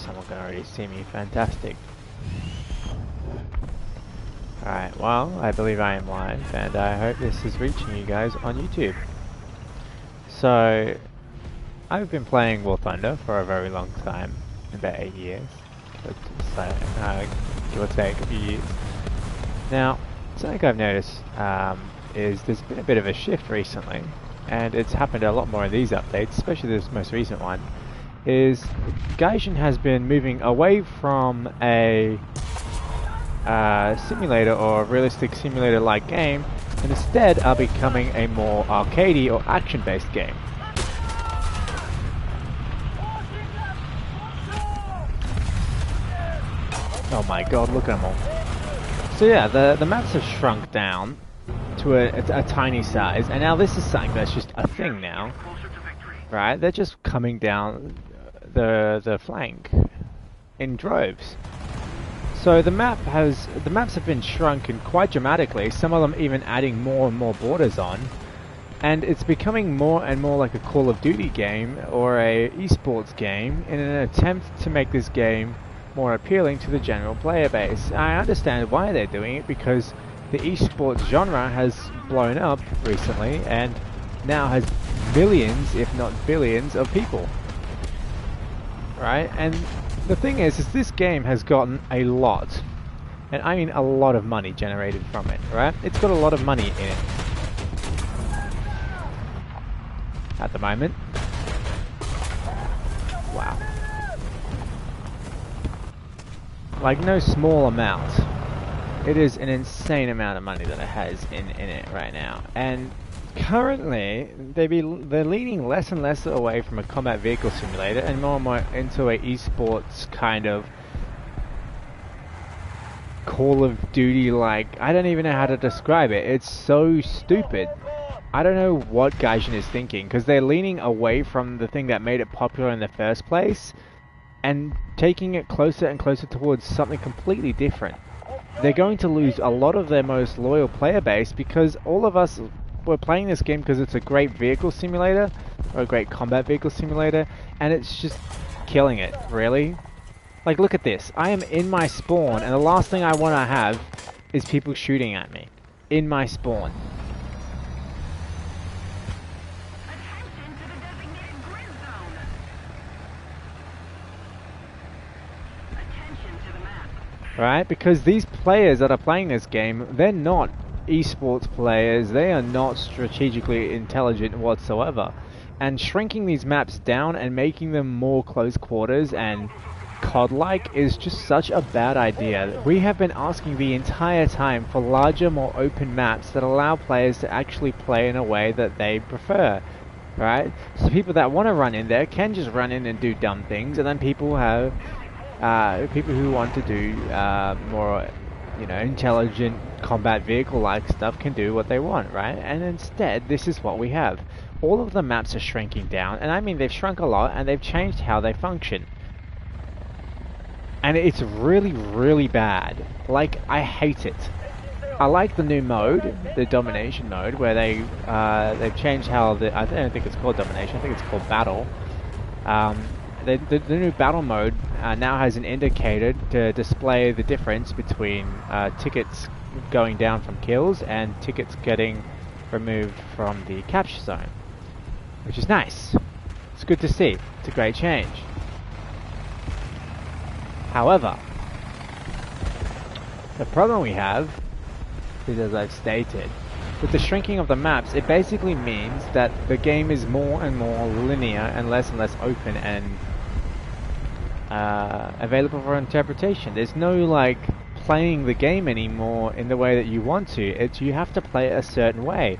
someone can already see me. Fantastic. Alright, well, I believe I am live, and I hope this is reaching you guys on YouTube. So, I've been playing WarThunder for a very long time, about 8 years, give or take a few years. Now, something I've noticed is there's been a bit of a shift recently, and it's happened a lot more in these updates, especially this most recent one, is Gaijin has been moving away from a simulator or realistic simulator-like game, and instead are becoming a more arcadey or action-based game. Oh my god, look at them all. So yeah, the maps have shrunk down to a tiny size, and now this is something that's just a thing now, right? They're just coming down the flank in droves. So the maps have been shrunken quite dramatically, some of them even adding more and more borders on, and it's becoming more and more like a Call of Duty game or a esports game in an attempt to make this game more appealing to the general player base. I understand why they're doing it, because the esports genre has blown up recently and now has millions, if not billions, of people. Right? And the thing is this game has gotten a lot, and I mean a lot of money generated from it, right? It's got a lot of money in it at the moment. Wow. Like, no small amount. It is an insane amount of money that it has in it right now. And currently, they're leaning less and less away from a combat vehicle simulator and more into a esports kind of Call of Duty, like, I don't even know how to describe it. It's so stupid. I don't know what Gaijin is thinking, because they're leaning away from the thing that made it popular in the first place and taking it closer and closer towards something completely different. They're going to lose a lot of their most loyal player base, because all of us were playing this game because it's a great vehicle simulator, or a great combat vehicle simulator, and it's just killing it, really. Like, look at this. I am in my spawn, and the last thing I want to have is people shooting at me. In my spawn. Right? Because these players that are playing this game, they're not esports players, they are not strategically intelligent whatsoever. And shrinking these maps down and making them more close quarters and COD-like is just such a bad idea. We have been asking the entire time for larger, more open maps that allow players to actually play in a way that they prefer. Right? So people that want to run in there can just run in and do dumb things, and then people have people who want to do more, you know, intelligent combat vehicle-like stuff can do what they want, right? And instead, this is what we have. All of the maps are shrinking down, and I mean they've shrunk a lot, and they've changed how they function. And it's really, really bad. Like, I hate it. I like the new mode, the domination mode, where they've changed how I don't think it's called domination, I think it's called battle. The new battle mode now has an indicator to display the difference between tickets going down from kills and tickets getting removed from the capture zone, which is nice. It's good to see. It's a great change. However, the problem we have is, as I've stated, with the shrinking of the maps, it basically means that the game is more and more linear and less open and available for interpretation. There's no, like, playing the game anymore in the way that you want to. You have to play it a certain way.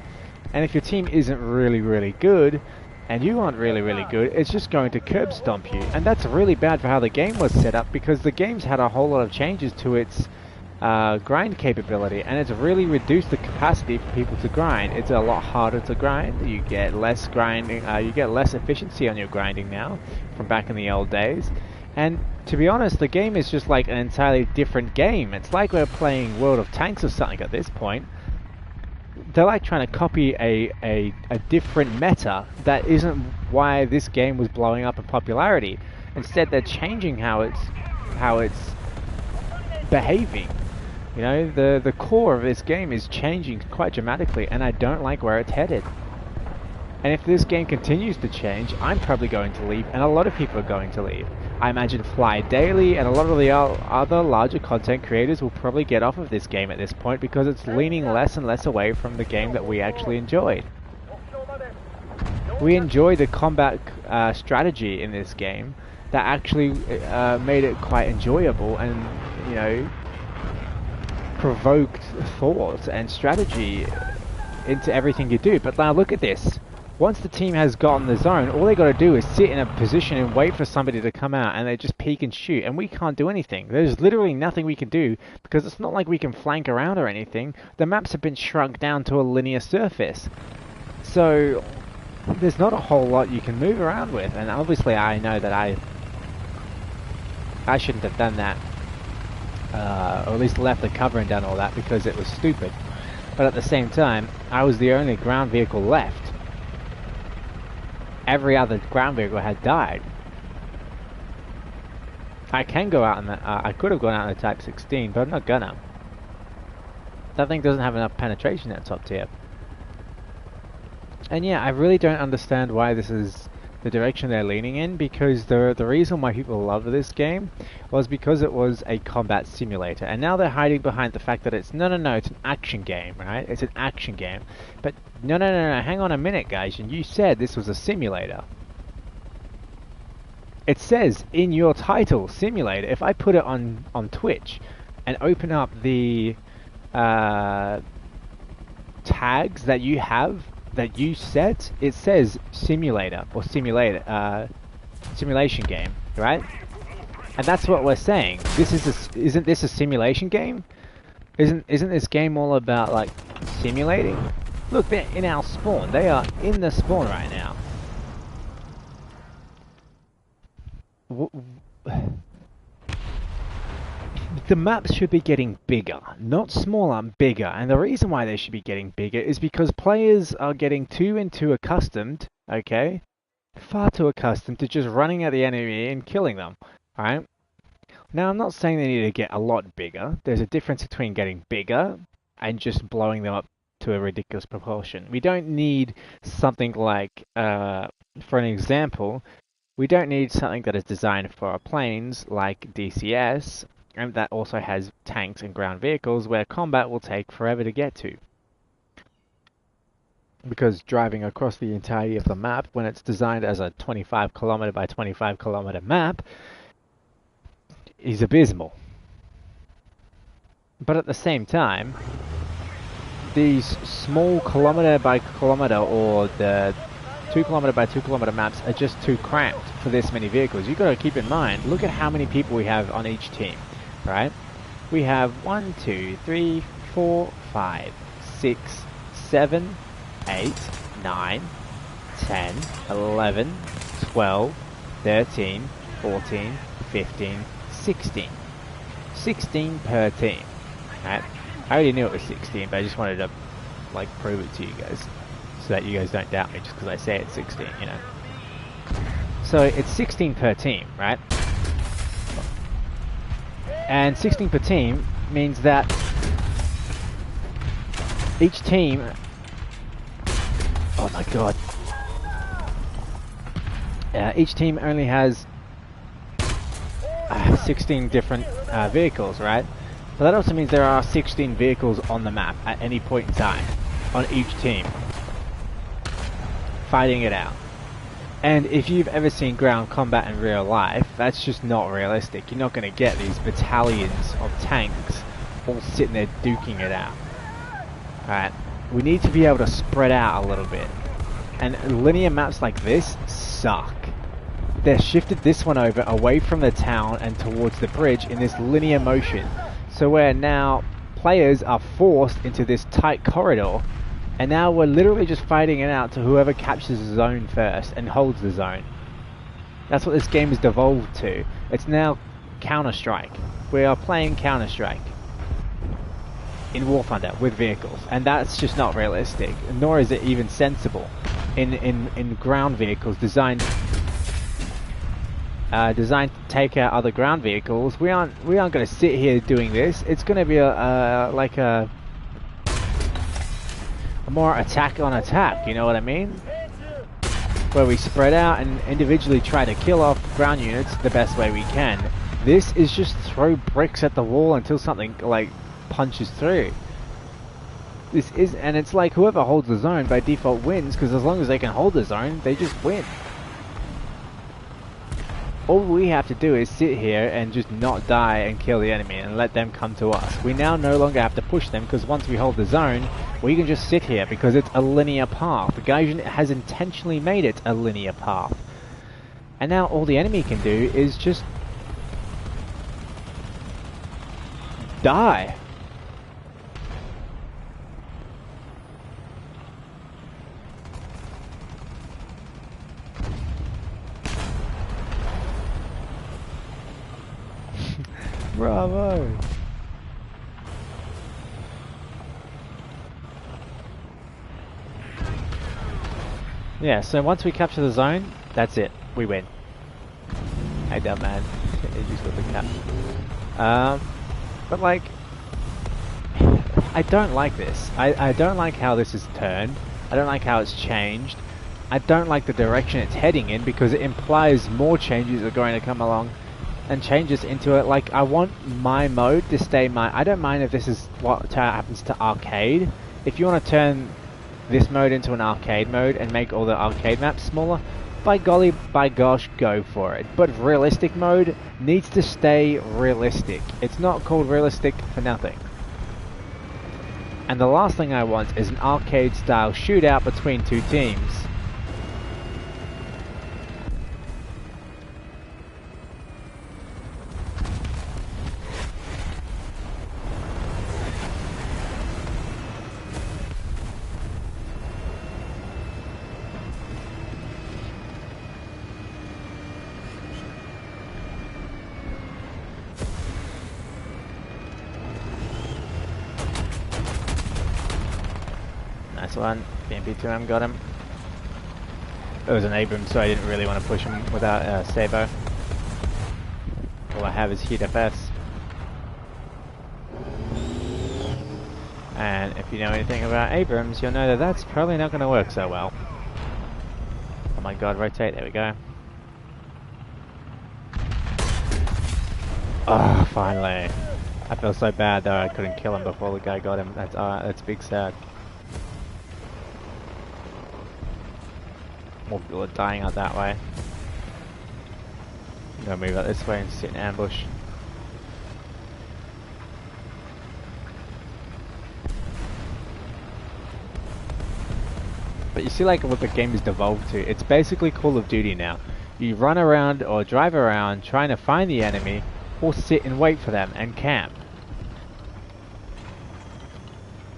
And if your team isn't really, really good, and you aren't really, really good, it's just going to curb stomp you. And that's really bad for how the game was set up, because the game's had a whole lot of changes to its grind capability, and it's really reduced the capacity for people to grind. It's a lot harder to grind. You get less grinding, you get less efficiency on your grinding now from back in the old days. And to be honest, the game is just like an entirely different game. It's like we're playing World of Tanks or something at this point. They're like trying to copy a different meta that isn't why this game was blowing up in popularity. Instead, they're changing how it's behaving. You know, the core of this game is changing quite dramatically, and I don't like where it's headed. And if this game continues to change, I'm probably going to leave, and a lot of people are going to leave. I imagine Fly Daily and a lot of the other larger content creators will probably get off of this game at this point because it's leaning less and less away from the game that we actually enjoyed. We enjoyed the combat strategy in this game that actually made it quite enjoyable and, you know, provoked thought and strategy into everything you do. But now look at this. Once the team has gotten the zone, all they got to do is sit in a position and wait for somebody to come out, and they just peek and shoot, and we can't do anything. There's literally nothing we can do, because it's not like we can flank around or anything. The maps have been shrunk down to a linear surface. So there's not a whole lot you can move around with, and obviously I know that I shouldn't have done that, or at least left the cover and done all that, because it was stupid. But at the same time, I was the only ground vehicle left. Every other ground vehicle had died. I can go out in the, I could have gone out in the Type 16, but I'm not gonna. That thing doesn't have enough penetration at top tier. And yeah, I really don't understand why this is the direction they're leaning in, because the reason why people love this game was because it was a combat simulator, and now they're hiding behind the fact that it's no, it's an action game, right? It's an action game. But no, hang on a minute, guys, and you said this was a simulator. It says in your title, simulator. If I put it on Twitch and open up the tags that you have, that you set, it says simulator or simulation game, right? And that's what we're saying. This is isn't this a simulation game? Isn't this game all about like simulating? Look, they're in our spawn. They are in the spawn right now. The maps should be getting bigger, not smaller, bigger. And the reason why they should be getting bigger is because players are getting too accustomed, okay? Far too accustomed to just running at the enemy and killing them, alright? Now, I'm not saying they need to get a lot bigger. There's a difference between getting bigger and just blowing them up to a ridiculous proportion. We don't need something like, for an example, we don't need something that is designed for planes like DCS, and that also has tanks and ground vehicles where combat will take forever to get to. Because driving across the entirety of the map, when it's designed as a 25 kilometer by 25 kilometer map, is abysmal. But at the same time, these small kilometer by kilometer or the 2 kilometer by 2 kilometer maps are just too cramped for this many vehicles. You've got to keep in mind, look at how many people we have on each team. Right? We have 1, 2, 3, 4, 5, 6, 7, 8, 9, 10, 11, 12, 13, 14, 15, 16. 16 per team. Right? I already knew it was 16, but I just wanted to like prove it to you guys so that you guys don't doubt me just because I say it's 16, you know. So it's 16 per team, right? And 16 per team means that each team... Oh my god. Each team only has 16 different vehicles, right? But that also means there are 16 vehicles on the map at any point in time on each team, fighting it out. And if you've ever seen ground combat in real life, that's just not realistic. You're not going to get these battalions of tanks all sitting there duking it out. Alright, we need to be able to spread out a little bit. And linear maps like this suck. They've shifted this one over away from the town and towards the bridge in this linear motion. So where now players are forced into this tight corridor, and now we're literally just fighting it out to whoever captures the zone first and holds the zone. That's what this game has devolved to. It's now Counter-Strike. We are playing Counter-Strike in WarThunder with vehicles, and that's just not realistic, nor is it even sensible in ground vehicles designed designed to take out other ground vehicles. We aren't going to sit here doing this. It's going to be like a more attack on attack. You know what I mean? Where we spread out and individually try to kill off ground units the best way we can. This is just throw bricks at the wall until something like punches through. And it's like whoever holds the zone by default wins, because as long as they can hold the zone, they just win. All we have to do is sit here and just not die and kill the enemy and let them come to us. We now no longer have to push them, because once we hold the zone, we can just sit here because it's a linear path. The Gaijin has intentionally made it a linear path. And now all the enemy can do is just die. Bravo! Yeah, so once we capture the zone, that's it. We win. Hey, dumb man. You just got the cap. But like, I don't like this. I don't like how this is turned. I don't like how it's changed. I don't like the direction it's heading in, because it implies more changes are going to come along and changes into it. Like, I want my mode to stay my... I don't mind if this is what happens to arcade. If you want to turn this mode into an arcade mode and make all the arcade maps smaller, by golly, by gosh, go for it. But realistic mode needs to stay realistic. It's not called realistic for nothing. And the last thing I want is an arcade style shootout between two teams. Nice one. BMP2M got him. It was an Abrams, so I didn't really want to push him without Sabo. All I have is Heat FS. And if you know anything about Abrams, you'll know that that's probably not going to work so well. Oh my god, rotate, there we go. Oh, finally. I feel so bad though I couldn't kill him before the guy got him. That's big sad. More people are dying out that way. I'm gonna move out this way and sit in ambush. But you see, like, what the game has devolved to. It's basically Call of Duty now. You run around or drive around trying to find the enemy, or sit and wait for them and camp.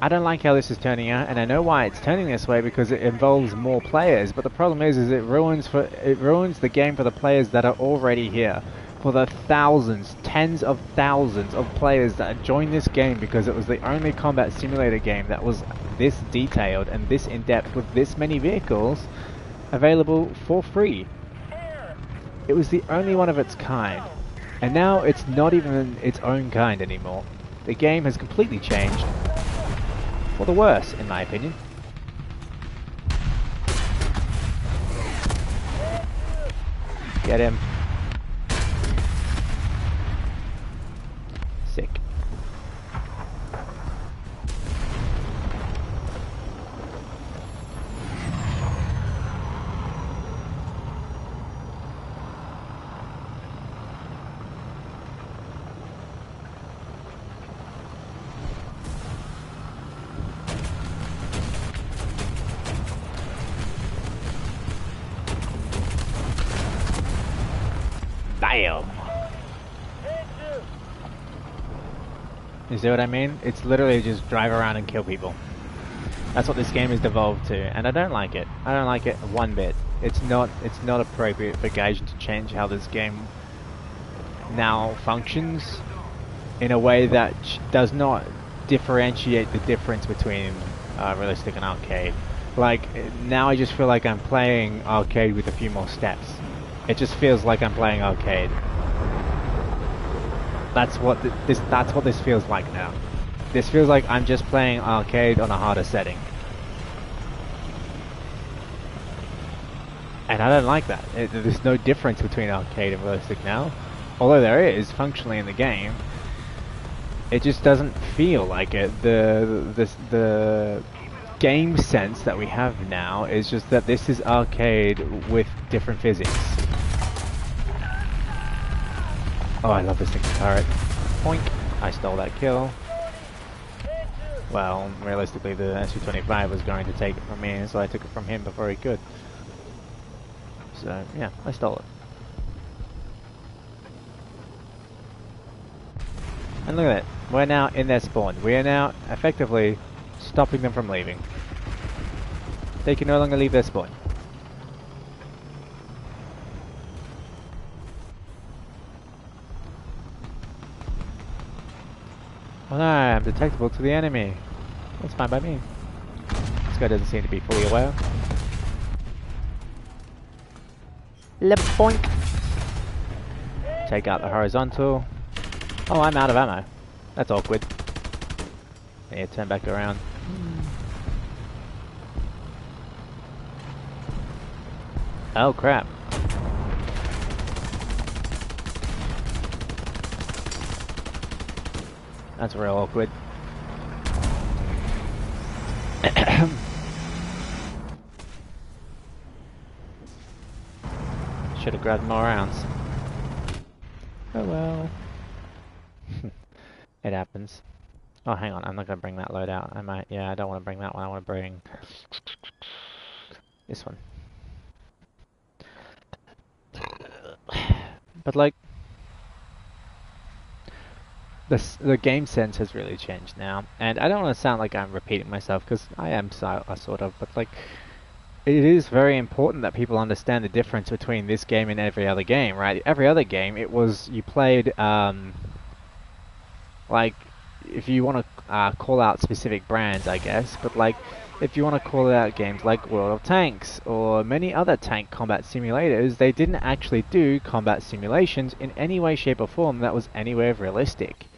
I don't like how this is turning out, and I know why it's turning this way, because it involves more players. But the problem is it ruins the game for the players that are already here. For the thousands, tens of thousands of players that joined this game because it was the only combat simulator game that was this detailed and this in-depth with this many vehicles available for free. It was the only one of its kind, and now it's not even its own kind anymore. The game has completely changed. For the worse, in my opinion. Get him. Sick. Bam! You see what I mean? It's literally just drive around and kill people. That's what this game has devolved to, and I don't like it. I don't like it one bit. It's not appropriate for Gaijin to change how this game now functions in a way that does not differentiate the difference between realistic and arcade. Like, now I just feel like I'm playing arcade with a few more steps. It just feels like I'm playing arcade. That's what this feels like now. This feels like I'm just playing arcade on a harder setting. And I don't like that. There's no difference between arcade and realistic now. Although there is, functionally in the game. It just doesn't feel like it. The game sense that we have now is just that this is arcade with different physics. Oh, I love this thing's turret. Poink. I stole that kill. Well, realistically, the SU-25 was going to take it from me, so I took it from him before he could. So, yeah, I stole it. And look at that. We're now in their spawn. We are now effectively stopping them from leaving. They can no longer leave their spawn. Oh no, I'm detectable to the enemy. That's fine by me. This guy doesn't seem to be fully aware. Boink. Take out the horizontal. Oh, I'm out of ammo. That's awkward. Yeah, turn back around. Oh crap. That's real awkward. Should have grabbed more rounds. Oh well. It happens. Oh, hang on. I'm not going to bring that load out. I might. Yeah, I don't want to bring that one. I want to bring this one. But like, the game sense has really changed now, and I don't want to sound like I'm repeating myself because I am sort of. But like, it is very important that people understand the difference between this game and every other game, right? Every other game, it was you played like, if you want to call out specific brands, I guess, but like, if you want to call out games like World of Tanks or many other tank combat simulators, they didn't actually do combat simulations in any way, shape or form that was anywhere realistic.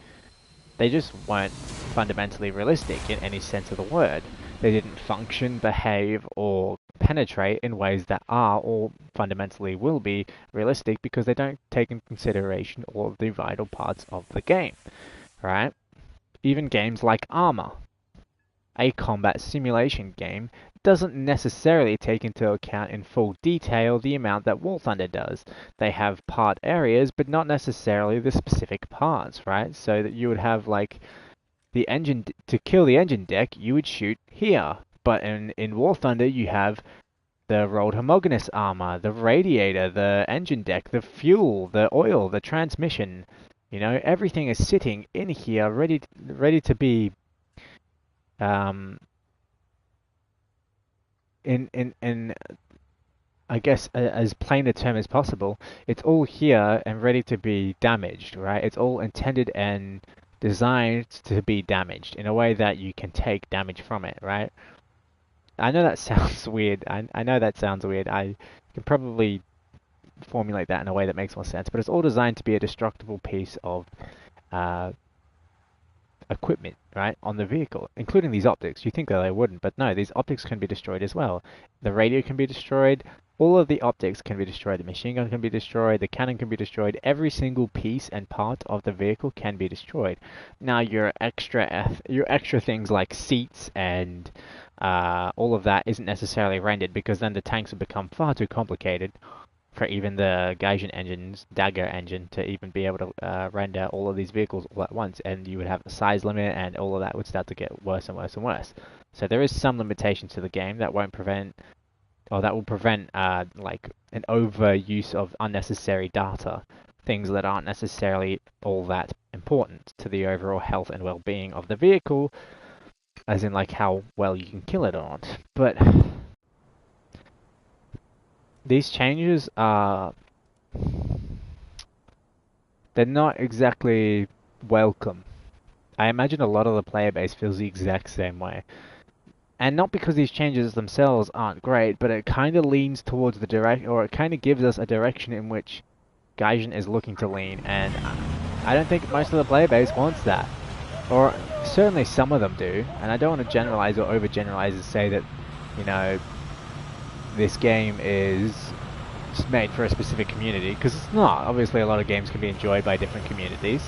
They just weren't fundamentally realistic in any sense of the word. They didn't function, behave, or penetrate in ways that are, or fundamentally will be, realistic because they don't take into consideration all of the vital parts of the game, right? Even games like Arma, a combat simulation game, doesn't necessarily take into account in full detail the amount that WarThunder does. They have part areas, but not necessarily the specific parts, right? So that you would have like the engine, to kill the engine deck, you would shoot here. But in WarThunder, you have the rolled homogeneous armor, the radiator, the engine deck, the fuel, the oil, the transmission. You know, everything is sitting in here, ready to be in I guess as plain a term as possible. It's all here and ready to be damaged, right? It's all intended and designed to be damaged in a way that you can take damage from it, right? I know that sounds weird. I know that sounds weird. I can probably formulate that in a way that makes more sense, but it's all designed to be a destructible piece of equipment, right, on the vehicle, including these optics. You think that they wouldn't, but no, these optics can be destroyed as well. The radio can be destroyed, all of the optics can be destroyed, the machine gun can be destroyed, the cannon can be destroyed, every single piece and part of the vehicle can be destroyed. Now your extra things like seats and all of that isn't necessarily rendered, because then the tanks would become far too complicated for even the Dagger engine to even be able to render all of these vehicles all at once, and you would have a size limit, and all of that would start to get worse and worse and worse. So there is some limitation to the game that won't prevent, or that will prevent like an overuse of unnecessary data, things that aren't necessarily all that important to the overall health and well-being of the vehicle, as in like how well you can kill it or not. But these changes are, they're not exactly welcome. I imagine a lot of the player base feels the exact same way. And not because these changes themselves aren't great, but it kind of leans towards the it kind of gives us a direction in which Gaijin is looking to lean, and I don't think most of the player base wants that. Or certainly some of them do, and I don't want to generalize or overgeneralize and say that, you know, this game is just made for a specific community, because it's not. Obviously a lot of games can be enjoyed by different communities.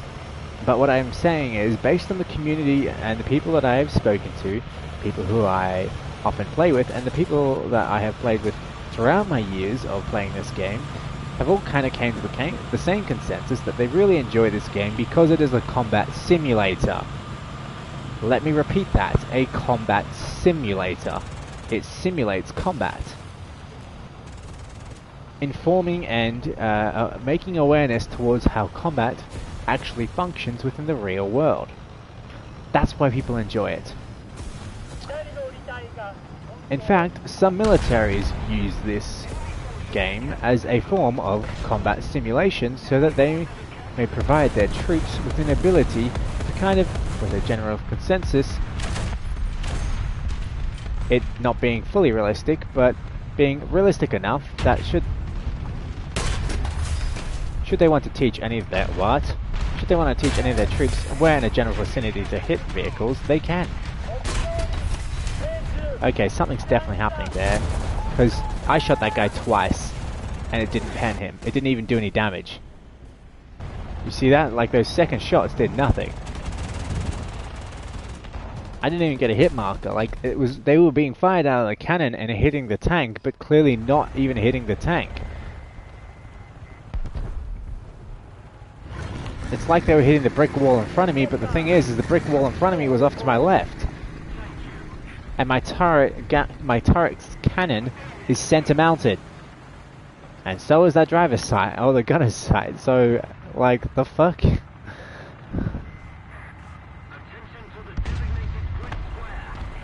But what I'm saying is, based on the community and the people that I have spoken to, people who I often play with, and the people that I have played with throughout my years of playing this game, have all kind of came to the same consensus that they really enjoy this game because it is a combat simulator. Let me repeat that, a combat simulator. It simulates combat. Informing and making awareness towards how combat actually functions within the real world. That's why people enjoy it. In fact, some militaries use this game as a form of combat simulation so that they may provide their troops with an ability to kind of, with a general consensus, it not being fully realistic, but being realistic enough that should they want to teach any of their should they want to teach any of their troops where in a general vicinity to hit vehicles, they can. Okay, something's definitely happening there, because I shot that guy twice, and it didn't pen him. It didn't even do any damage. You see that? Like, those second shots did nothing. I didn't even get a hit marker. Like, they were being fired out of the cannon and hitting the tank, but clearly not even hitting the tank. It's like they were hitting the brick wall in front of me, but the thing is the brick wall in front of me was off to my left. And my turret's cannon is center mounted. And so is that driver's sight, or the gunner's sight. So, like, the fuck?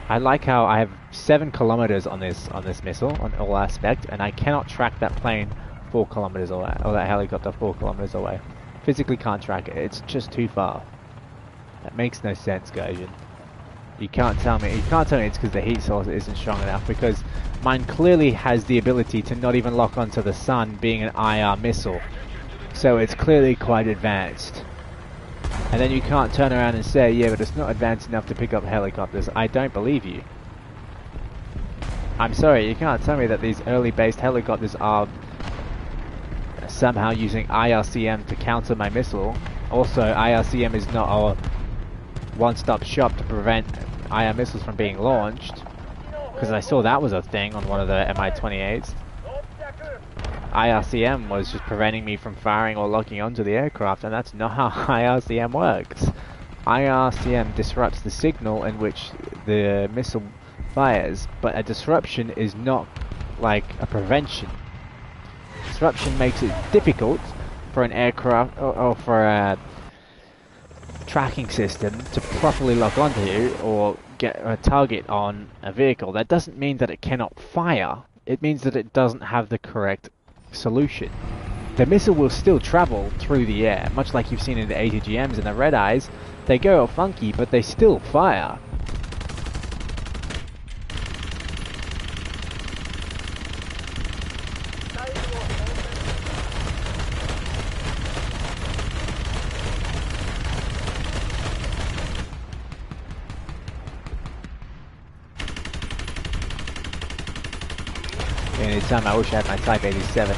I like how I have 7 kilometers on this missile, on all aspect, and I cannot track that plane 4 kilometers away, or that helicopter 4 kilometers away. Physically can't track it, it's just too far. That makes no sense, Gaijin. You can't tell me it's because the heat source isn't strong enough, because mine clearly has the ability to not even lock onto the sun, being an IR missile. So it's clearly quite advanced. And then you can't turn around and say, yeah, but it's not advanced enough to pick up helicopters. I don't believe you. I'm sorry, you can't tell me that these early based helicopters are somehow using IRCM to counter my missile. Also, IRCM is not our one-stop shop to prevent IR missiles from being launched, because I saw that was a thing on one of the Mi-28s. IRCM was just preventing me from firing or locking onto the aircraft, and that's not how IRCM works. IRCM disrupts the signal in which the missile fires, but a disruption is not like a prevention. Disruption makes it difficult for an aircraft or for a tracking system to properly lock onto you or get a target on a vehicle. That doesn't mean that it cannot fire. It means that it doesn't have the correct solution. The missile will still travel through the air, much like you've seen in the ATGMs and the Red Eyes. They go all funky, but they still fire. Anytime I wish I had my Type 87.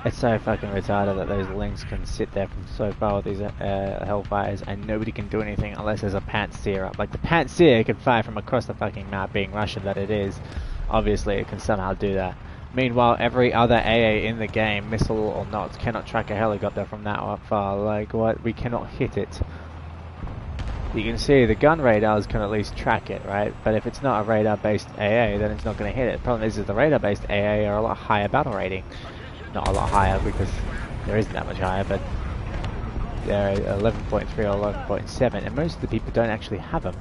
It's so fucking retarded that those links can sit there from so far with these Hellfires and nobody can do anything unless there's a Pantsir up. Like, the Pantsir can fire from across the fucking map, being Russian that it is. Obviously it can somehow do that. Meanwhile, every other AA in the game, missile or not, cannot track a helicopter from that far. Like, what? We cannot hit it. You can see the gun radars can at least track it, right? But if it's not a radar-based AA, then it's not going to hit it. The problem is the radar-based AA are a lot higher battle rating. Not a lot higher, because there isn't that much higher, but they're 11.3 or 11.7, and most of the people don't actually have them.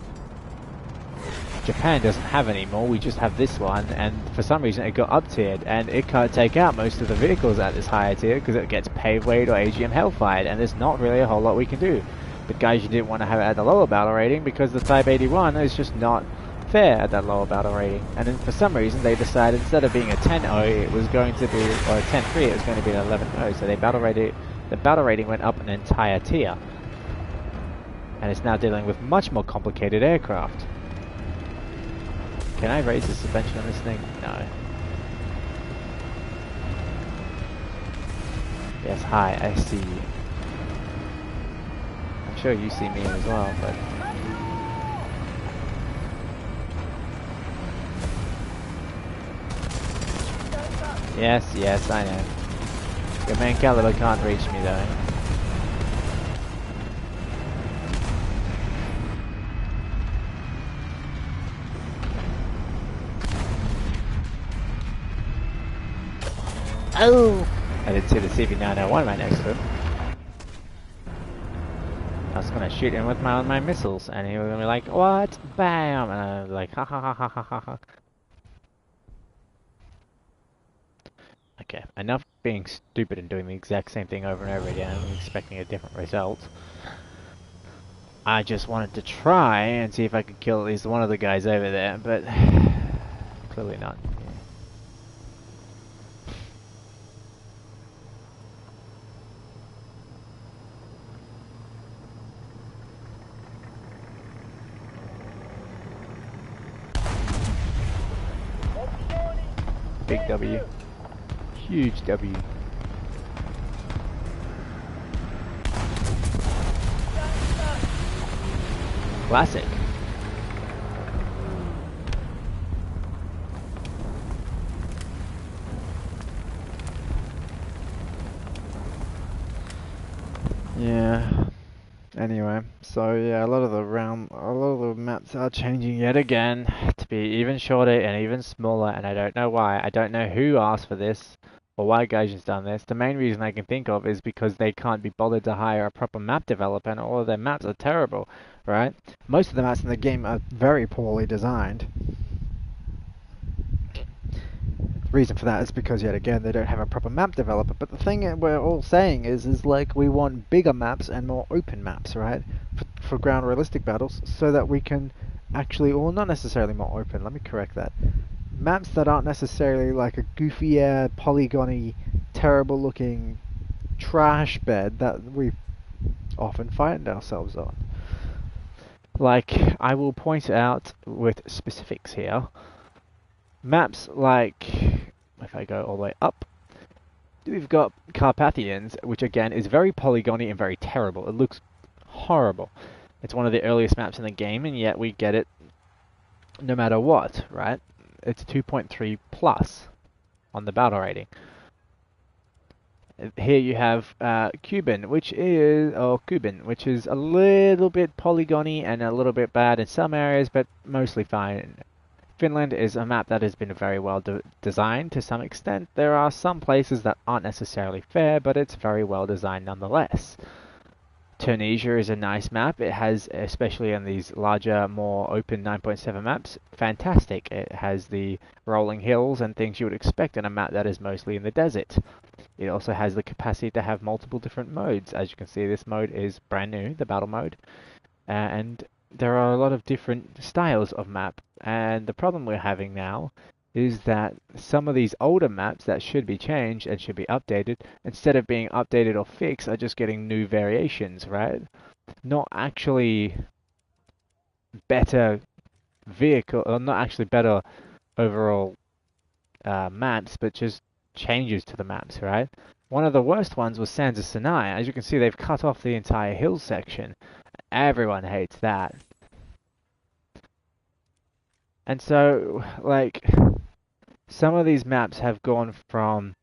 Japan doesn't have anymore. We just have this one, and for some reason it got up-tiered, and it can't take out most of the vehicles at this higher tier because it gets pave weight or AGM hellfired, and there's not really a whole lot we can do. But guys, you didn't want to have it at the lower battle rating because the Type 81 is just not fair at that lower battle rating. And then for some reason they decided instead of being a 10-0, it was going to be, or a 10-3, it was going to be an 11-0. So they the battle rating went up an entire tier, and it's now dealing with much more complicated aircraft. Can I raise the suspension on this thing? No. Yes, hi, I see you. I'm sure you see me as well, but... Yes, yes, I know. Your main caliber can't reach me though. Oh! I didn't see the CV901 right next to him. I was gonna shoot him with my missiles, and he was gonna be like, "What? Bam!" And I was like, "Ha ha ha ha ha ha ha." Okay, enough being stupid and doing the exact same thing over and over again and expecting a different result. I just wanted to try and see if I could kill at least one of the guys over there, but clearly not. Big W. Huge W. Classic. Yeah. Anyway, so yeah, a lot of the maps are changing yet again to be even shorter and even smaller, and I don't know why. I don't know who asked for this or why Gaijin's done this. The main reason I can think of is because they can't be bothered to hire a proper map developer, and all of their maps are terrible, right? Most of the maps in the game are very poorly designed. The reason for that is because, yet again, they don't have a proper map developer. But the thing we're all saying is like we want bigger maps and more open maps, right? For ground realistic battles, so that we can actually, or not necessarily more open, let me correct that. Maps that aren't necessarily like a goofy polygony, terrible looking trash bed that we often find ourselves on. Like, I will point out with specifics here. Maps like, if I go all the way up, we've got Carpathians, which again is very polygony and very terrible. It looks horrible. It's one of the earliest maps in the game, and yet we get it no matter what, right? It's 2.3 plus on the battle rating. Here you have Cuban, which is a little bit polygony and a little bit bad in some areas, but mostly fine. Finland is a map that has been very well designed to some extent. There are some places that aren't necessarily fair, but it's very well designed nonetheless. Tunisia is a nice map. It has, especially on these larger, more open 9.7 maps, fantastic. It has the rolling hills and things you would expect in a map that is mostly in the desert. It also has the capacity to have multiple different modes. As you can see, this mode is brand new, the battle mode, and there are a lot of different styles of map. And the problem we're having now is that some of these older maps that should be changed and should be updated, instead of being updated or fixed, are just getting new variations, right? Not actually better vehicle, or not actually better overall maps, but just changes to the maps, right? One of the worst ones was Sansa Sinai. As you can see, they've cut off the entire hill section. Everyone hates that. And so, like, some of these maps have gone from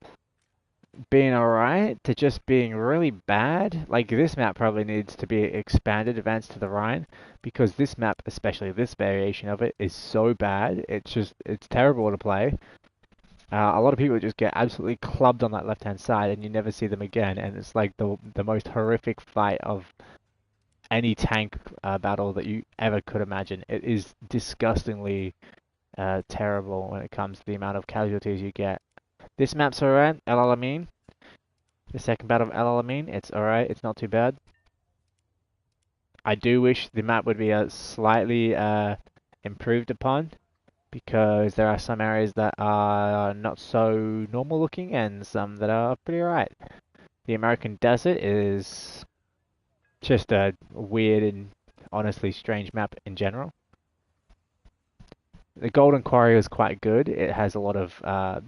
being alright to just being really bad. Like, this map probably needs to be expanded, Advanced to the Rhine, because this map, especially this variation of it, is so bad. It's terrible to play. A lot of people just get absolutely clubbed on that left-hand side, and you never see them again. And it's like the most horrific fight of any tank battle that you ever could imagine. It is disgustingly terrible when it comes to the amount of casualties you get. This map's alright, El Alamein. The second battle of El Alamein, it's alright, it's not too bad. I do wish the map would be slightly improved upon, because there are some areas that are not so normal looking and some that are pretty alright. The American Desert is just a weird and honestly strange map in general. The Golden Quarry is quite good. It has a lot of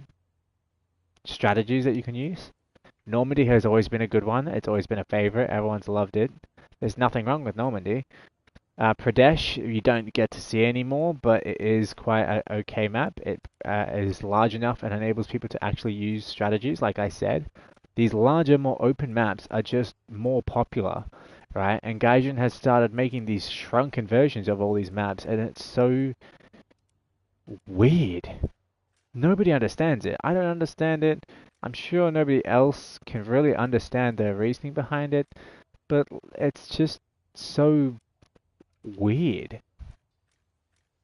strategies that you can use. Normandy has always been a good one. It's always been a favorite. Everyone's loved it. There's nothing wrong with Normandy. Pradesh, you don't get to see anymore, but it is quite an okay map. It is large enough and enables people to actually use strategies, like I said. These larger, more open maps are just more popular, right? And Gaijin has started making these shrunken versions of all these maps, and it's so weird. Nobody understands it. I don't understand it. I'm sure nobody else can really understand the reasoning behind it, but it's just so weird.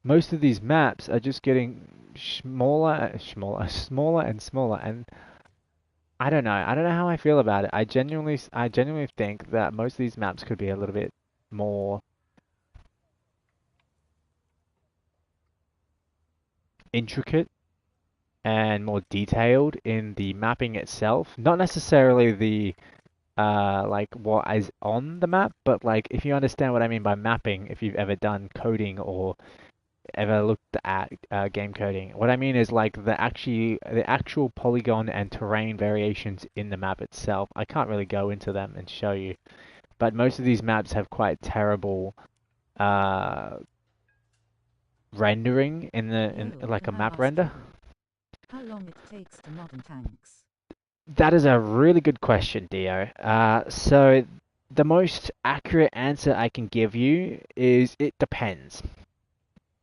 Most of these maps are just getting smaller and smaller, and I don't know. I don't know how I feel about it. I genuinely think that most of these maps could be a little bit more intricate and more detailed in the mapping itself. Not necessarily the like what is on the map, but like if you understand what I mean by mapping, if you've ever done coding or ever looked at game coding. What I mean is like the actual polygon and terrain variations in the map itself. I can't really go into them and show you, but most of these maps have quite terrible rendering in like a map render. How long it takes to modern tanks? That is a really good question, Dio. So the most accurate answer I can give you is it depends.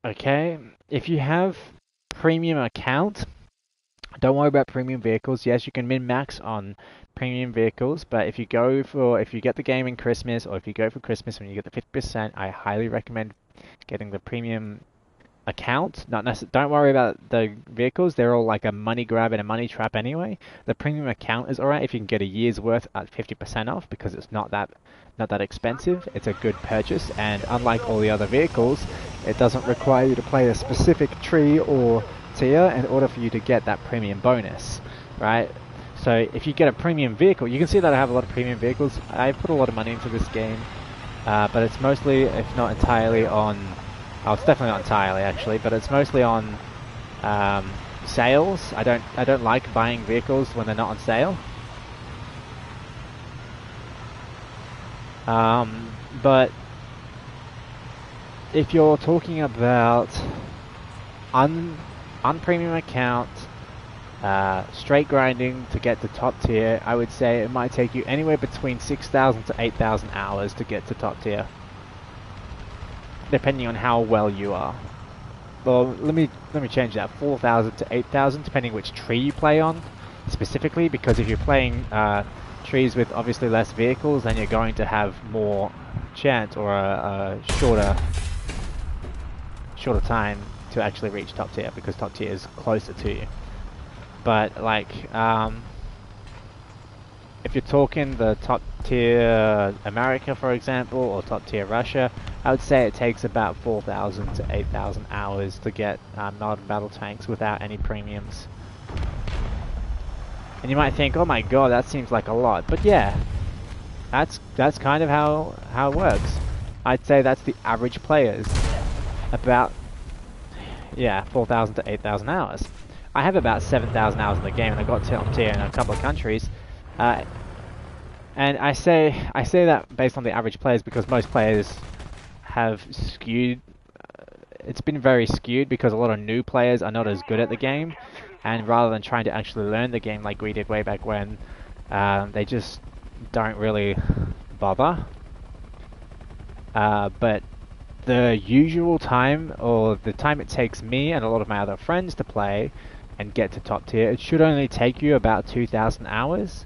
Okay, if you have premium account, don't worry about premium vehicles. Yes, you can min-max on premium vehicles, but if you get the game in Christmas, or if you go for Christmas when you get the 50%, I highly recommend getting the premium account. Don't worry about the vehicles. They're all like a money grab and a money trap anyway. The premium account is alright if you can get a year's worth at 50% off, because it's not that expensive. It's a good purchase, and unlike all the other vehicles, it doesn't require you to play a specific tree or tier in order for you to get that premium bonus, right? So if you get a premium vehicle, you can see that I have a lot of premium vehicles. I put a lot of money into this game, but it's mostly, if not entirely, on... Oh, it's definitely not entirely actually, but it's mostly on sales. I don't like buying vehicles when they're not on sale. But if you're talking about unpremium account, straight grinding to get to top tier, I would say it might take you anywhere between 6,000 to 8,000 hours to get to top tier, depending on how well you are. Well, let me change that. 4,000 to 8,000, depending which tree you play on, specifically. Because if you're playing trees with obviously less vehicles, then you're going to have more chance, or a shorter time to actually reach top tier, because top tier is closer to you. But like, if you're talking the top tier America, for example, or top tier Russia, I would say it takes about 4,000 to 8,000 hours to get modern battle tanks without any premiums. And you might think, oh my god, that seems like a lot. But yeah, that's kind of how it works. I'd say that's the average players. About, yeah, 4,000 to 8,000 hours. I have about 7,000 hours in the game, and I got top tier in a couple of countries. And I say that based on the average players, because most players have skewed. It's been very skewed because a lot of new players are not as good at the game, and rather than trying to actually learn the game like we did way back when, they just don't really bother. But the usual time, or the time it takes me and a lot of my other friends to play and get to top tier, it should only take you about 2,000 hours.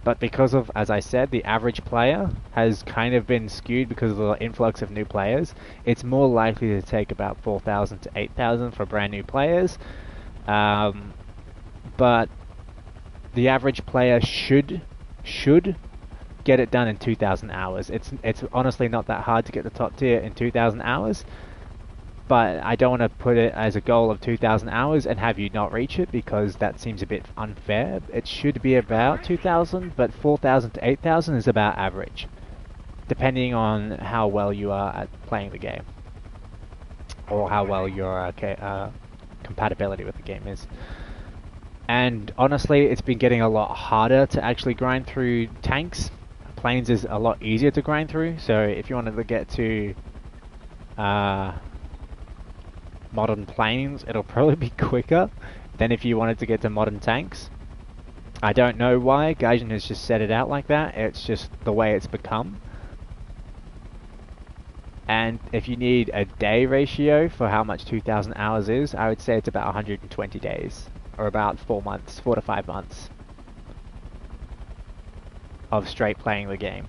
But because of, as I said, the average player has kind of been skewed because of the influx of new players, it's more likely to take about 4,000 to 8,000 for brand new players. But the average player should get it done in 2,000 hours. It's honestly not that hard to get the top tier in 2,000 hours. But I don't want to put it as a goal of 2,000 hours and have you not reach it, because that seems a bit unfair. It should be about 2,000, but 4,000 to 8,000 is about average, depending on how well you are at playing the game, or how well your compatibility with the game is. And honestly, it's been getting a lot harder to actually grind through tanks. Planes is a lot easier to grind through, so if you wanted to get to modern planes, it'll probably be quicker than if you wanted to get to modern tanks. I don't know why Gaijin has just set it out like that. It's just the way it's become. And if you need a day ratio for how much 2,000 hours is, I would say it's about 120 days, or about 4 months, 4 to 5 months of straight playing the game.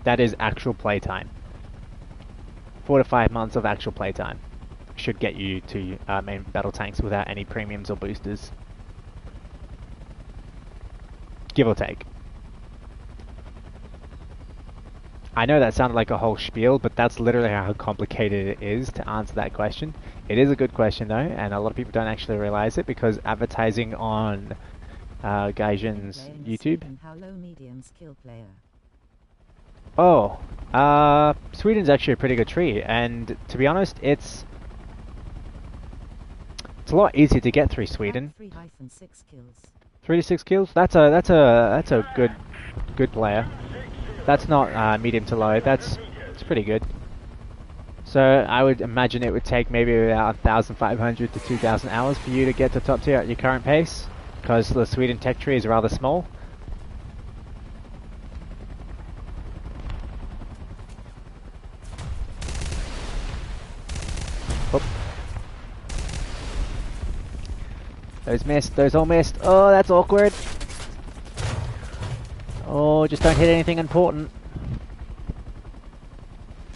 That is actual playtime. 4 to 5 months of actual playtime should get you to main battle tanks without any premiums or boosters, give or take. I know that sounded like a whole spiel, but that's literally how complicated it is to answer that question. It is a good question though, and a lot of people don't actually realize it, because advertising on Gaijin's YouTube. How low medium skill player? Oh, Sweden's actually a pretty good tree, and to be honest, it's a lot easier to get through Sweden. 3-6 kills. 3 to 6 kills. That's a good player. That's not medium to low. It's pretty good. So I would imagine it would take maybe about 1,500 to 2,000 hours for you to get to top tier at your current pace, because the Sweden tech tree is rather small. Oop. Those missed. Those all missed. Oh, that's awkward. Oh, just don't hit anything important.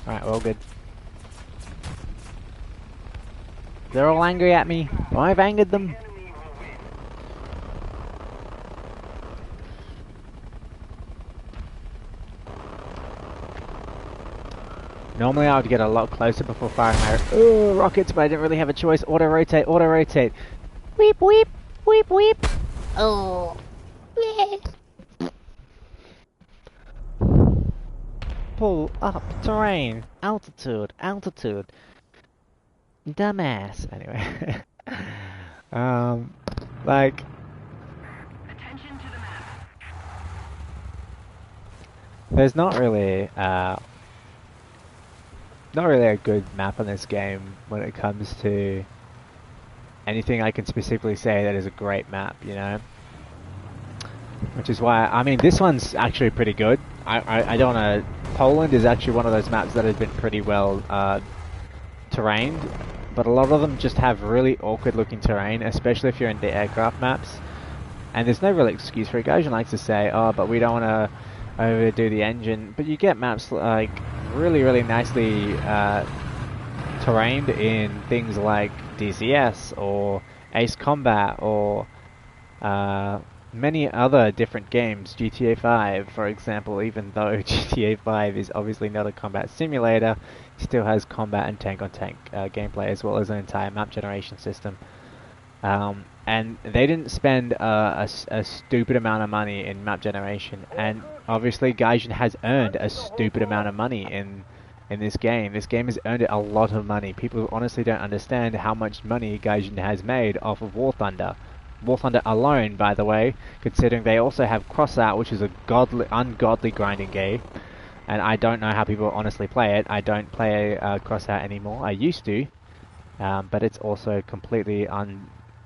Alright, we're all good. They're all angry at me. I've angered them. Normally I would get a lot closer before firing my rockets, but I didn't really have a choice. Auto rotate, auto rotate. Weep, weep, weep, weep. Oh, yeah. Pull up terrain, altitude, altitude. Dumbass. Anyway, like, attention to the map. There's not really a good map on this game when it comes to anything I can specifically say that is a great map, you know? Which is why, I mean, this one's actually pretty good. I don't want to... Poland is actually one of those maps that has been pretty well terrained, but a lot of them just have really awkward looking terrain, especially if you're in the aircraft maps. And there's no real excuse for it. Gaijin likes to say, oh, but we don't want to overdo the engine. But you get maps like really, really nicely terrained in things like DCS or Ace Combat or many other different games. GTA 5, for example, even though GTA 5 is obviously not a combat simulator, it still has combat and tank-on-tank gameplay, as well as an entire map generation system. And they didn't spend a stupid amount of money in map generation, and obviously Gaijin has earned a stupid amount of money in this game. This game has earned it a lot of money. People honestly don't understand how much money Gaijin has made off of WarThunder. WarThunder alone, by the way, considering they also have Crossout, which is a ungodly grinding game, and I don't know how people honestly play it. I don't play Crossout anymore. I used to, but it's also completely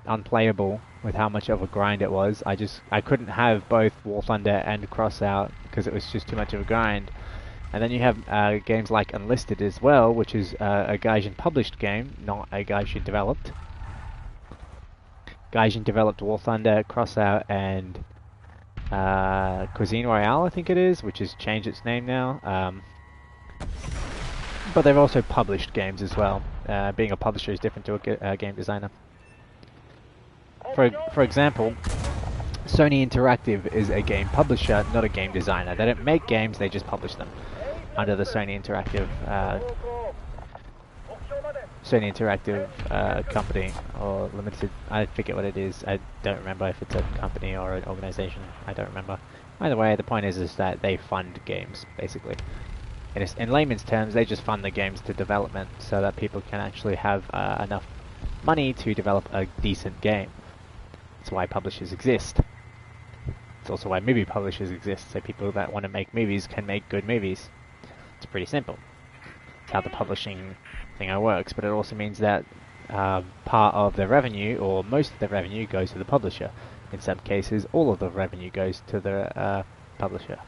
unplayable with how much of a grind it was. I couldn't have both WarThunder and Crossout because it was just too much of a grind. And then you have games like Enlisted as well, which is a Gaijin published game, not a Gaijin developed. Gaijin developed WarThunder, Crossout, and Cuisine Royale, I think it is, which has changed its name now. But they've also published games as well. Being a publisher is different to a game designer. For example, Sony Interactive is a game publisher, not a game designer. They don't make games, they just publish them under the Sony Interactive company or limited. I forget what it is. I don't remember if it's a company or an organization. I don't remember. Either way, the point is that they fund games, basically. In layman's terms, they just fund the games to development so that people can actually have enough money to develop a decent game. That's why publishers exist. It's also why movie publishers exist, so people that want to make movies can make good movies. It's pretty simple. It's how the publishing thing works, but it also means that part of the revenue, or most of the revenue, goes to the publisher. In some cases, all of the revenue goes to the publisher,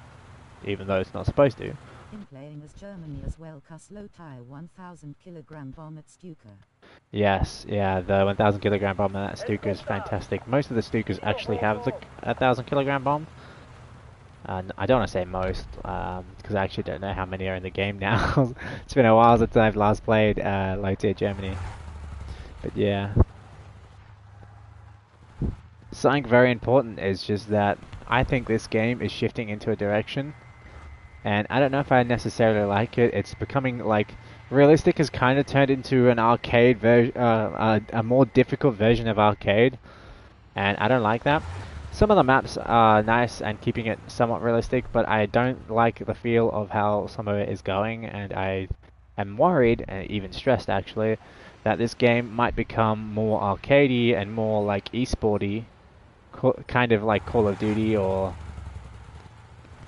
even though it's not supposed to. In playing as Germany as well, low tire 1,000 kilogram bomb at Stuka. Yes, yeah, the 1,000 kilogram bomb at Stuka is fantastic. Most of the Stukas actually have the 1,000 kilogram bomb. I don't want to say most, because I actually don't know how many are in the game now. It's been a while since I've last played low tier Germany. But yeah. Something very important is just that I think this game is shifting into a direction, and I don't know if I necessarily like it. It's becoming like realistic has kind of turned into an arcade version, a more difficult version of arcade, and I don't like that. Some of the maps are nice and keeping it somewhat realistic, but I don't like the feel of how some of it is going, and I am worried, and even stressed actually, that this game might become more arcadey and more like esporty, kind of like Call of Duty or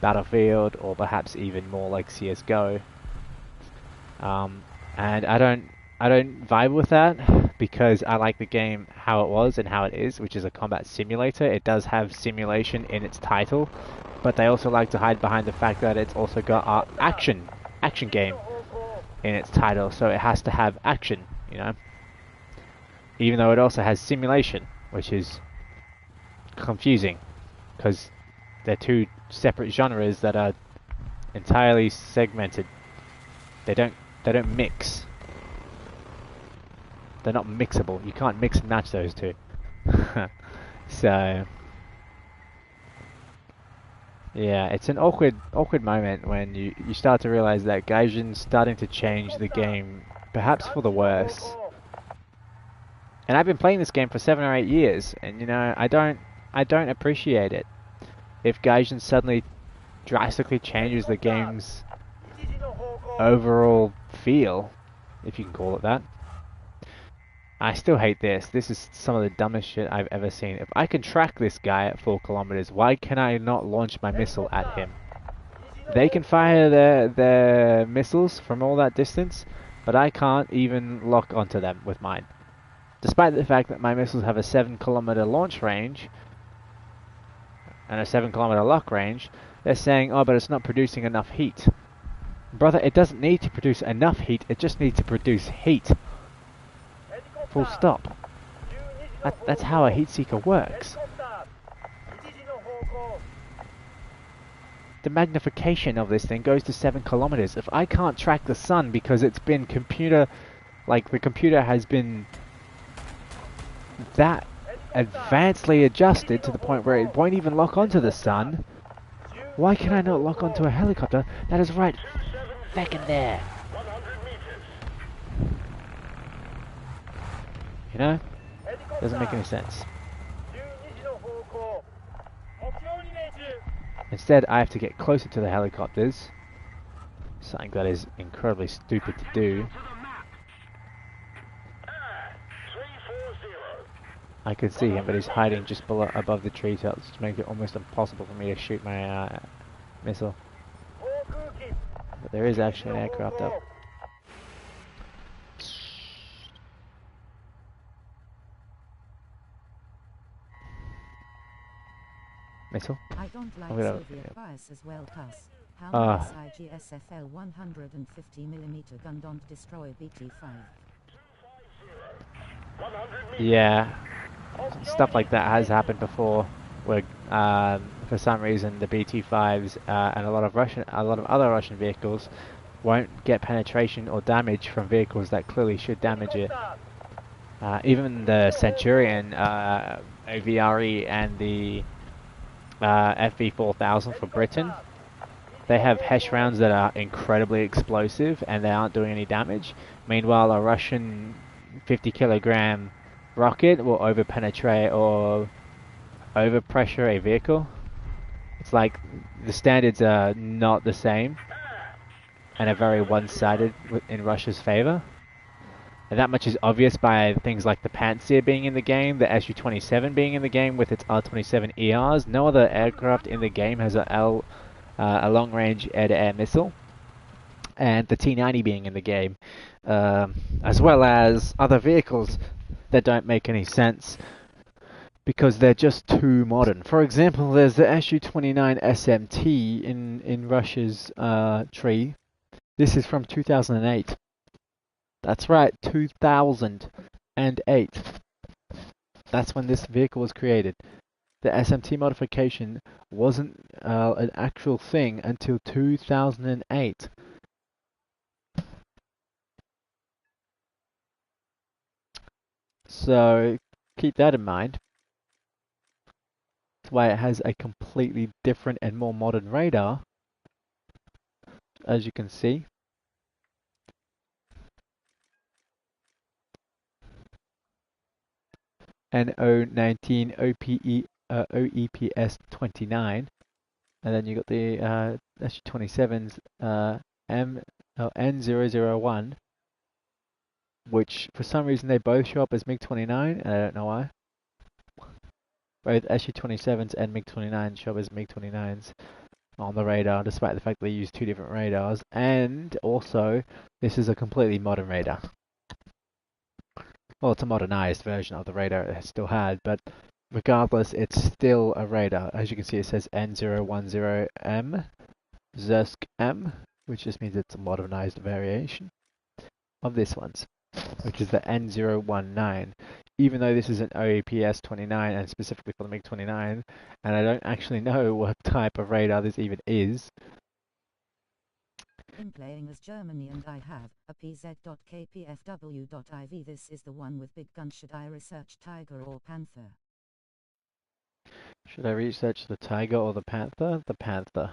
Battlefield, or perhaps even more like CS:GO. And I don't vibe with that, because I like the game how it was and how it is, which is a combat simulator. It does have simulation in its title, but they also like to hide behind the fact that it's also got action game in its title, so it has to have action, you know. Even though it also has simulation, which is confusing, because they're two separate genres that are entirely segmented. They don't mix. They're not mixable. You can't mix and match those two. So yeah, it's an awkward moment when you start to realize that Gaijin's starting to change the game, perhaps for the worse. And I've been playing this game for 7 or 8 years, and you know, I don't appreciate it. If Gaijin suddenly drastically changes the game's overall feel, if you can call it that. I still hate this. This is some of the dumbest shit I've ever seen. If I can track this guy at 4 kilometers, why can I not launch my missile at him? They can fire their missiles from all that distance, but I can't even lock onto them with mine. Despite the fact that my missiles have a 7 kilometer launch range and a 7 kilometer lock range, they're saying, oh, but it's not producing enough heat. Brother, it doesn't need to produce enough heat, it just needs to produce heat. Full stop. That's how a heat seeker works. The magnification of this thing goes to 7 kilometers. If I can't track the sun because it's been the computer has been that advancedly adjusted to the point where it won't even lock onto the sun, why can I not lock onto a helicopter that is right fucking there? You know? Doesn't make any sense. Instead, I have to get closer to the helicopters. Something that is incredibly stupid to do. I can see him, but he's hiding just above the treetops to make it almost impossible for me to shoot my missile. But there is actually an aircraft up. Missile? I don't like Soviet bias as well, Cuss. How does IGSFL 150mm gun don't destroy BT-5? Yeah, stuff like that has happened before, where for some reason the BT-5s and a lot of other Russian vehicles won't get penetration or damage from vehicles that clearly should damage it. Even the Centurion OVRE and the FV4000 for Britain, they have HESH rounds that are incredibly explosive and they aren't doing any damage. Meanwhile, a Russian 50-kilogram rocket will over-penetrate or over-pressure a vehicle. It's like the standards are not the same and are very one-sided in Russia's favor. And that much is obvious by things like the Pantsir being in the game, the Su-27 being in the game with its R-27 ERs. No other aircraft in the game has a long-range air-to-air missile. And the T-90 being in the game, as well as other vehicles that don't make any sense because they're just too modern. For example, there's the Su-29 SMT in Russia's tree. This is from 2008. That's right, 2008. That's when this vehicle was created. The SMT modification wasn't an actual thing until 2008. So keep that in mind. That's why it has a completely different and more modern radar, as you can see. NO19 OEPS 29, and then you got the Su-27's N001, which for some reason they both show up as MiG-29, and I don't know why. Both Su-27s and MiG-29 show up as MiG-29s on the radar, despite the fact they use two different radars, and also this is a completely modern radar. Well, it's a modernized version of the radar it still had, but regardless, it's still a radar. As you can see, it says N010M, Zersk M, which just means it's a modernized variation of this one's, which is the N019. Even though this is an OEPS 29 and specifically for the MiG-29, and I don't actually know what type of radar this even is. In playing as Germany and I have a PZ.KPFW.IV. This is the one with big gun. Should I research Tiger or Panther? Should I research the Tiger or the Panther? The Panther.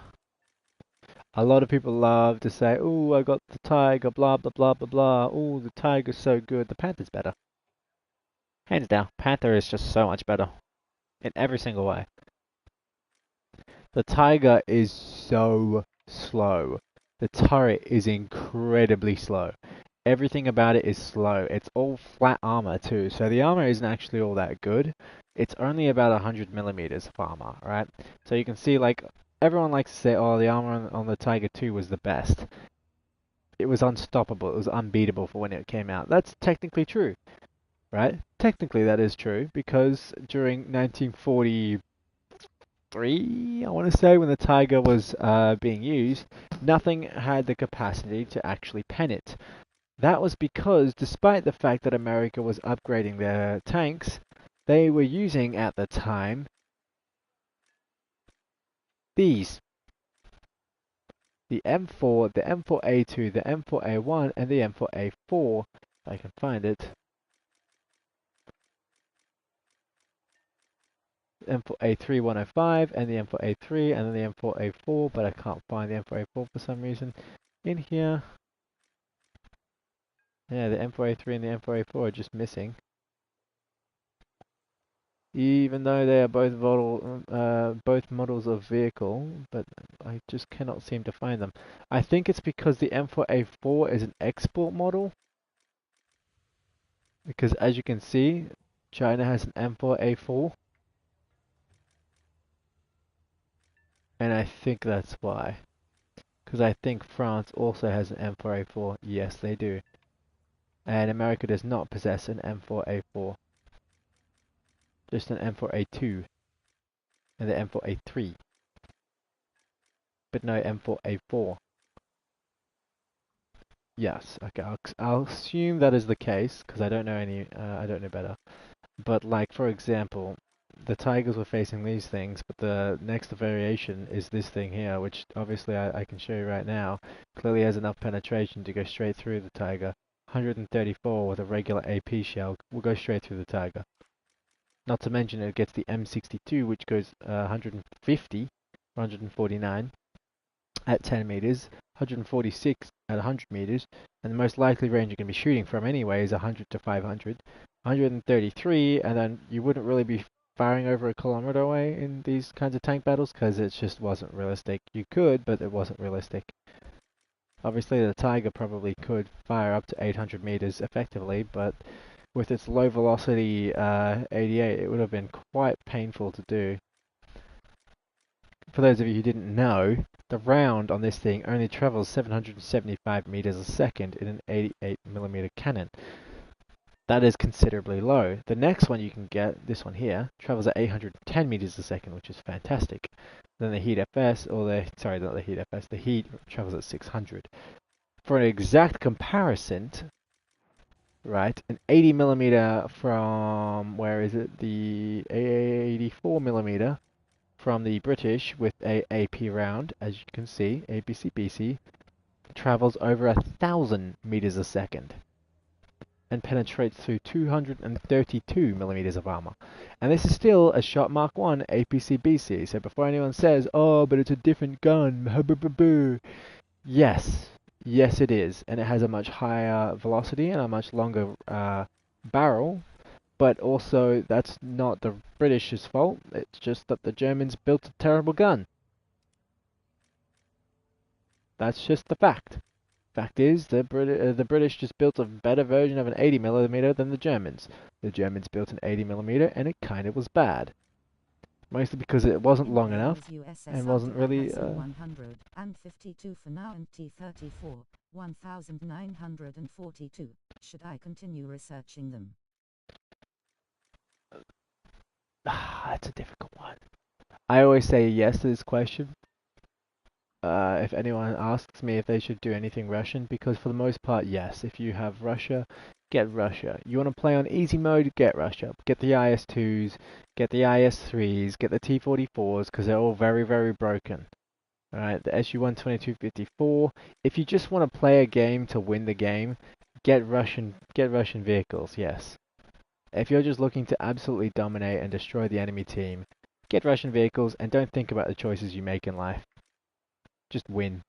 A lot of people love to say, "Oh, I got the Tiger, blah blah blah blah blah. Oh, the Tiger's so good. The Panther's better." Hands down, Panther is just so much better in every single way. The Tiger is so slow. The turret is incredibly slow. Everything about it is slow. It's all flat armor too, so the armor isn't actually all that good. It's only about 100 millimeters of armor, right? So you can see, like, everyone likes to say, oh, the armor on the Tiger 2 was the best. It was unstoppable. It was unbeatable for when it came out. That's technically true, right? Technically that is true, because during 1943, I want to say, when the Tiger was being used, nothing had the capacity to actually pen it. That was because, despite the fact that America was upgrading their tanks, they were using at the time these. The M4, the M4A2, the M4A1, and the M4A4, if I can find it. M4A3 105, and the M4A3, and then the M4A4, but I can't find the M4A4 for some reason in here. Yeah, the M4A3 and the M4A4 are just missing. Even though they are both models of vehicle, but I just cannot seem to find them. I think it's because the M4A4 is an export model. Because as you can see, China has an M4A4. And I think that's why. Because I think France also has an M4A4. Yes, they do. And America does not possess an M4A4. Just an M4A2. And the M4A3. But no M4A4. Yes, okay, I'll assume that is the case, because I don't know better. But like, for example, the Tigers were facing these things, but the next variation is this thing here, which obviously I can show you right now. Clearly has enough penetration to go straight through the Tiger. 134 with a regular AP shell will go straight through the Tiger. Not to mention it gets the M62, which goes 150, 149 at 10 meters, 146 at 100 meters, and the most likely range you're going to be shooting from anyway is 100 to 500. 133, and then you wouldn't really be firing over a kilometer away in these kinds of tank battles because it just wasn't realistic. You could, but it wasn't realistic. Obviously the Tiger probably could fire up to 800 meters effectively, but with its low velocity 88, it would have been quite painful to do. For those of you who didn't know, the round on this thing only travels 775 meters a second in an 88mm cannon. That is considerably low. The next one you can get, this one here, travels at 810 meters a second, which is fantastic. Then the Heat FS, or the, sorry, not the Heat FS, the Heat travels at 600. For an exact comparison, right, an 80mm from, where is it, the 84mm from the British with a AP round, as you can see, ABCBC, travels over 1,000 meters a second and penetrates through 232mm of armor. And this is still a Shot Mark 1 APC-BC, so before anyone says, oh, but it's a different gun, yes, yes it is, and it has a much higher velocity and a much longer barrel, but also that's not the British's fault, it's just that the Germans built a terrible gun. That's just the fact. Fact is, the British just built a better version of an 80mm than the Germans. The Germans built an 80mm and it kind of was bad. Mostly because it wasn't long enough and wasn't really... 152 for now and T-34, 1942. Should I continue researching them? That's a difficult one. I always say yes to this question. If anyone asks me if they should do anything Russian, because for the most part, yes. If you have Russia, get Russia. You want to play on easy mode, get Russia. Get the IS-2s, get the IS-3s, get the T-44s, because they're all very, very broken. Alright, the Su-122-54. If you just want to play a game to win the game, get Russian vehicles, yes. If you're just looking to absolutely dominate and destroy the enemy team, get Russian vehicles and don't think about the choices you make in life. Just win.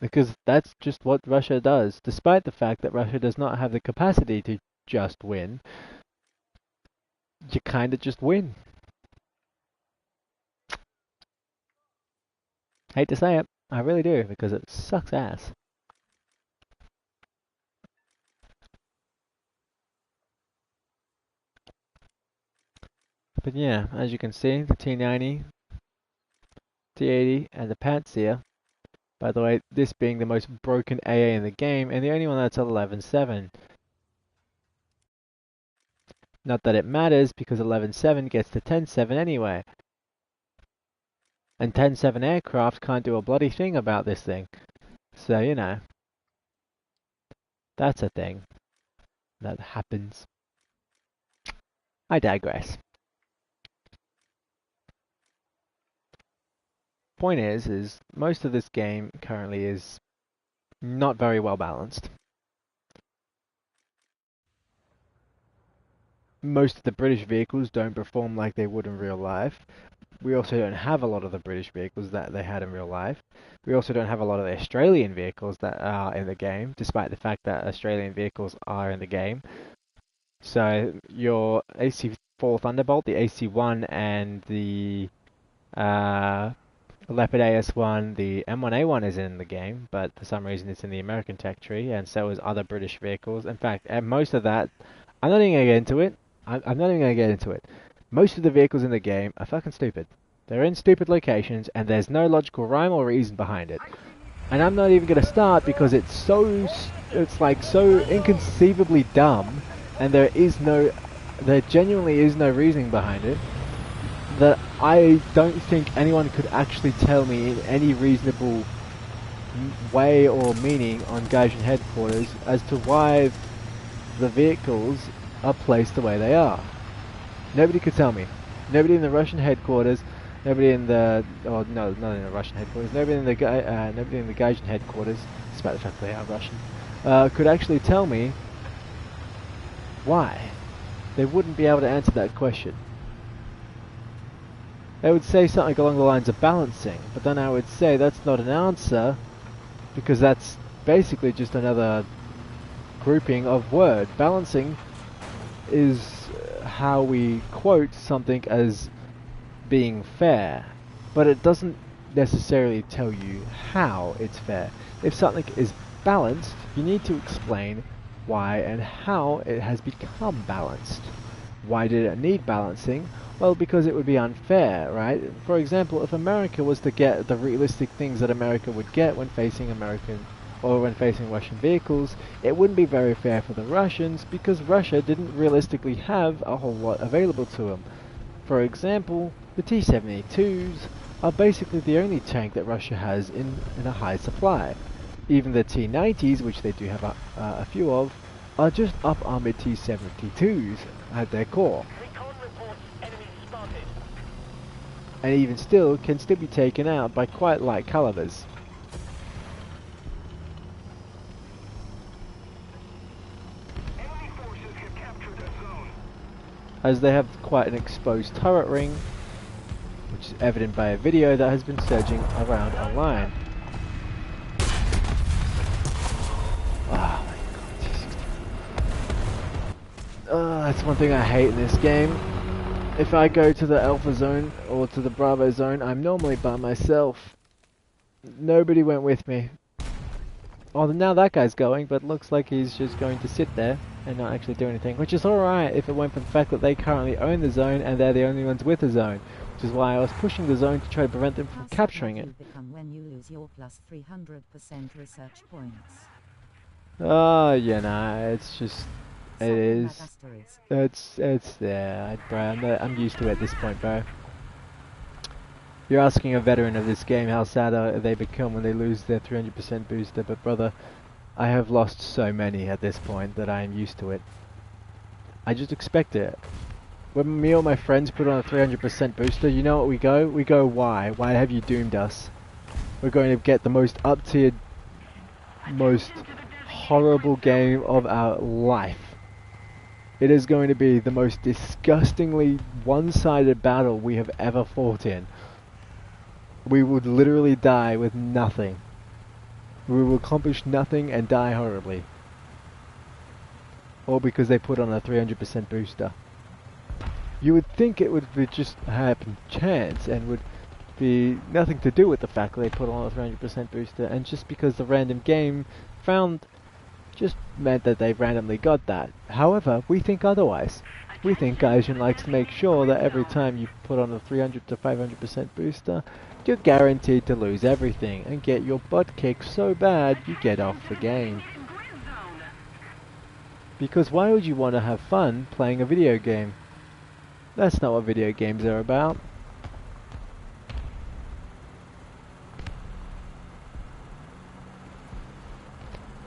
Because that's just what Russia does. Despite the fact that Russia does not have the capacity to just win, you kinda just win. Hate to say it, I really do, because it sucks ass. But yeah, as you can see, the T90, T80, and the Pantsir. By the way, this being the most broken AA in the game, and the only one that's at 11.7. Not that it matters, because 11.7 gets to 10.7 anyway. And 10.7 aircraft can't do a bloody thing about this thing. So, you know, that's a thing that happens. I digress. Point is most of this game currently is not very well balanced. Most of the British vehicles don't perform like they would in real life. We also don't have a lot of the British vehicles that they had in real life. We also don't have a lot of the Australian vehicles that are in the game, despite the fact that Australian vehicles are in the game. So your AC-4 Thunderbolt, the AC-1 and the Leopard AS1, the M1A1 is in the game, but for some reason it's in the American tech tree, and so is other British vehicles. In fact, most of that, I'm not even going to get into it. I'm not even going to get into it. Most of the vehicles in the game are fucking stupid. They're in stupid locations, and there's no logical rhyme or reason behind it. And I'm not even going to start because it's like so inconceivably dumb, and there genuinely is no reasoning behind it, that I don't think anyone could actually tell me in any reasonable way or meaning on Gaijin headquarters as to why the vehicles are placed the way they are. Nobody could tell me. Nobody in the Russian headquarters, nobody in the, oh no, not in the Russian headquarters, nobody in the Gaijin headquarters, despite the fact that they are Russian, could actually tell me why. They wouldn't be able to answer that question. They would say something along the lines of balancing, but then I would say that's not an answer, because that's basically just another grouping of word. Balancing is how we quote something as being fair, but it doesn't necessarily tell you how it's fair. If something is balanced, you need to explain why and how it has become balanced. Why did it need balancing? Well, because it would be unfair, right? For example, if America was to get the realistic things that America would get when facing Russian vehicles, it wouldn't be very fair for the Russians, because Russia didn't realistically have a whole lot available to them. For example, the T-72s are basically the only tank that Russia has in a high supply. Even the T-90s, which they do have a few of, are just up-armored T-72s at their core. And even still, can still be taken out by quite light calibers. As they have quite an exposed turret ring, which is evident by a video that has been surging around online. Oh my god, that's one thing I hate in this game. If I go to the Alpha Zone or to the Bravo Zone, I'm normally by myself. Nobody went with me. Oh, now that guy's going, but looks like he's just going to sit there and not actually do anything, which is alright if it weren't for the fact that they currently own the zone and they're the only ones with the zone, which is why I was pushing the zone to try to prevent them from capturing it. When you lose your plus 300% research points. Oh, yeah, nah, it's just... It is. It's there, bro. I'm used to it at this point, bro. You're asking a veteran of this game how sad they become when they lose their 300% booster, but brother, I have lost so many at this point that I am used to it. I just expect it. When me or my friends put on a 300% booster, you know what we go? We go, why? Why have you doomed us? We're going to get the most up-tiered, most horrible game of our life. It is going to be the most disgustingly one-sided battle we have ever fought in. We would literally die with nothing. We will accomplish nothing and die horribly. All because they put on a 300% booster. You would think it would be just happen chance and would be nothing to do with the fact that they put on a 300% booster, and just because the random game found just meant that they randomly got that. However, we think otherwise. We think Gaijin likes to make sure that every time you put on a 300 to 500% booster, you're guaranteed to lose everything and get your butt kicked so bad you get off the game. Because why would you want to have fun playing a video game? That's not what video games are about.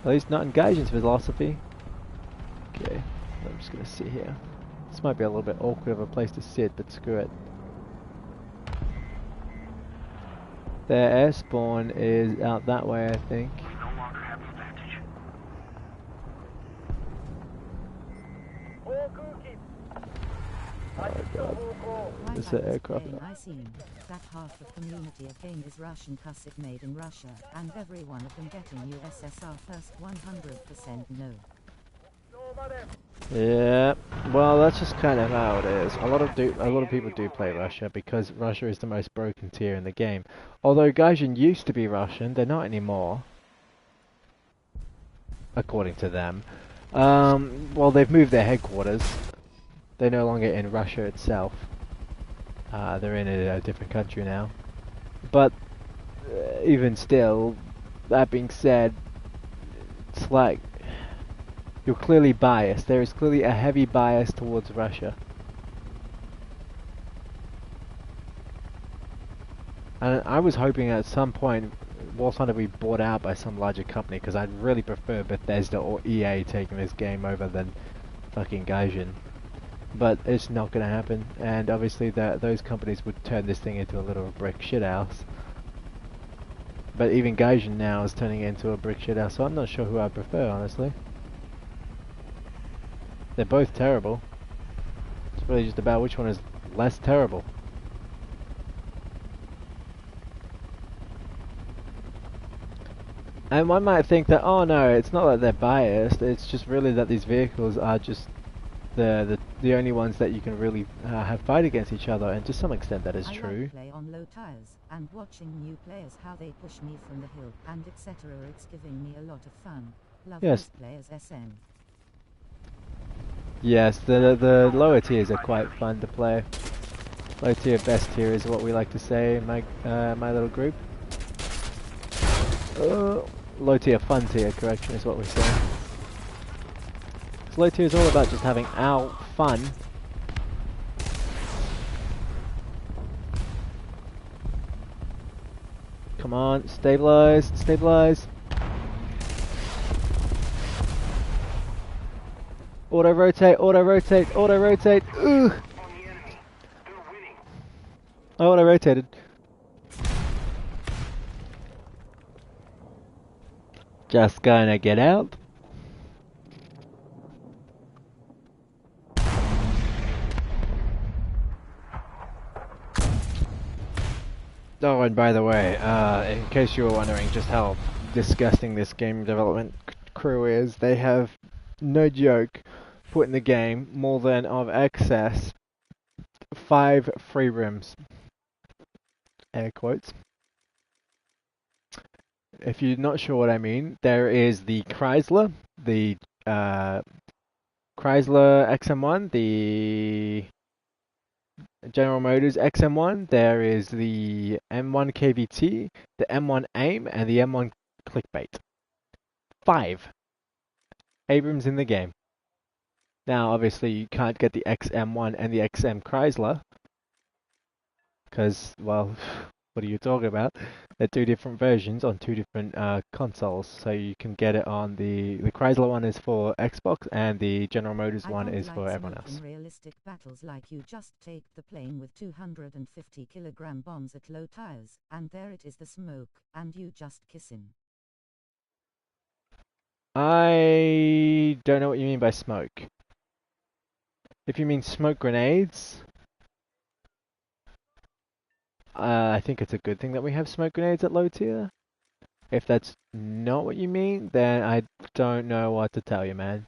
At least not in Gaijin's philosophy. Okay, I'm just gonna sit here. This might be a little bit awkward of a place to sit, but screw it. Their air spawn is out that way, I think. Oh god. There's an aircraft. I seen that half the community of game is Russian cause it made in Russia, and every one of them getting USSR first 100% no. Yeah, well that's just kind of how it is. A lot of people do play Russia because Russia is the most broken tier in the game. Although Gaijin used to be Russian, they're not anymore. According to them. Well, they've moved their headquarters. They're no longer in Russia itself. They're in a different country now. But even still, that being said, it's like you're clearly biased. There is clearly a heavy bias towards Russia. And I was hoping at some point WarThunder be bought out by some larger company, because I'd really prefer Bethesda or EA taking this game over than fucking Gaijin. But it's not going to happen, and obviously those companies would turn this thing into a little brick shithouse. But even Gaijin now is turning it into a brick shithouse, so I'm not sure who I prefer, honestly. They're both terrible. It's really just about which one is less terrible. And one might think that, oh no, it's not that they're biased, it's just really that these vehicles are just the only ones that you can really have fight against each other, and to some extent that is true. I play on low tires, and watching new players how they push me from the hill, and etc. It's giving me a lot of fun. Love yes. these players SN. Yes, the lower tiers are quite fun to play. Low tier, best tier is what we like to say in my little group. Low tier, fun tier, correction is what we say. Low tier is all about just having our fun. Come on, stabilize, stabilize. Auto rotate, auto rotate, auto rotate. Ugh. I auto rotated. Just gonna get out. Oh, and by the way, in case you were wondering just how disgusting this game development crew is, they have, no joke, put in the game more than of excess 5 free rooms. Air quotes. If you're not sure what I mean, there is the Chrysler, the Chrysler XM1, the General Motors XM1, there is the M1 KVT, the M1 AIM, and the M1 Clickbait. 5 Abrams in the game. Now, obviously, you can't get the XM1 and the XM Chrysler, because, well, what are you talking about? They're 2 different versions on 2 different consoles, so you can get it on the Chrysler one is for Xbox, and the General Motors one is for everyone else. In realistic battles, like you just take the plane with 250 kilogram bombs at low tires, and there it is, the smoke, and you just kiss him. I don't know what you mean by smoke. If you mean smoke grenades, I think it's a good thing that we have smoke grenades at low tier. If that's not what you mean, then I don't know what to tell you, man.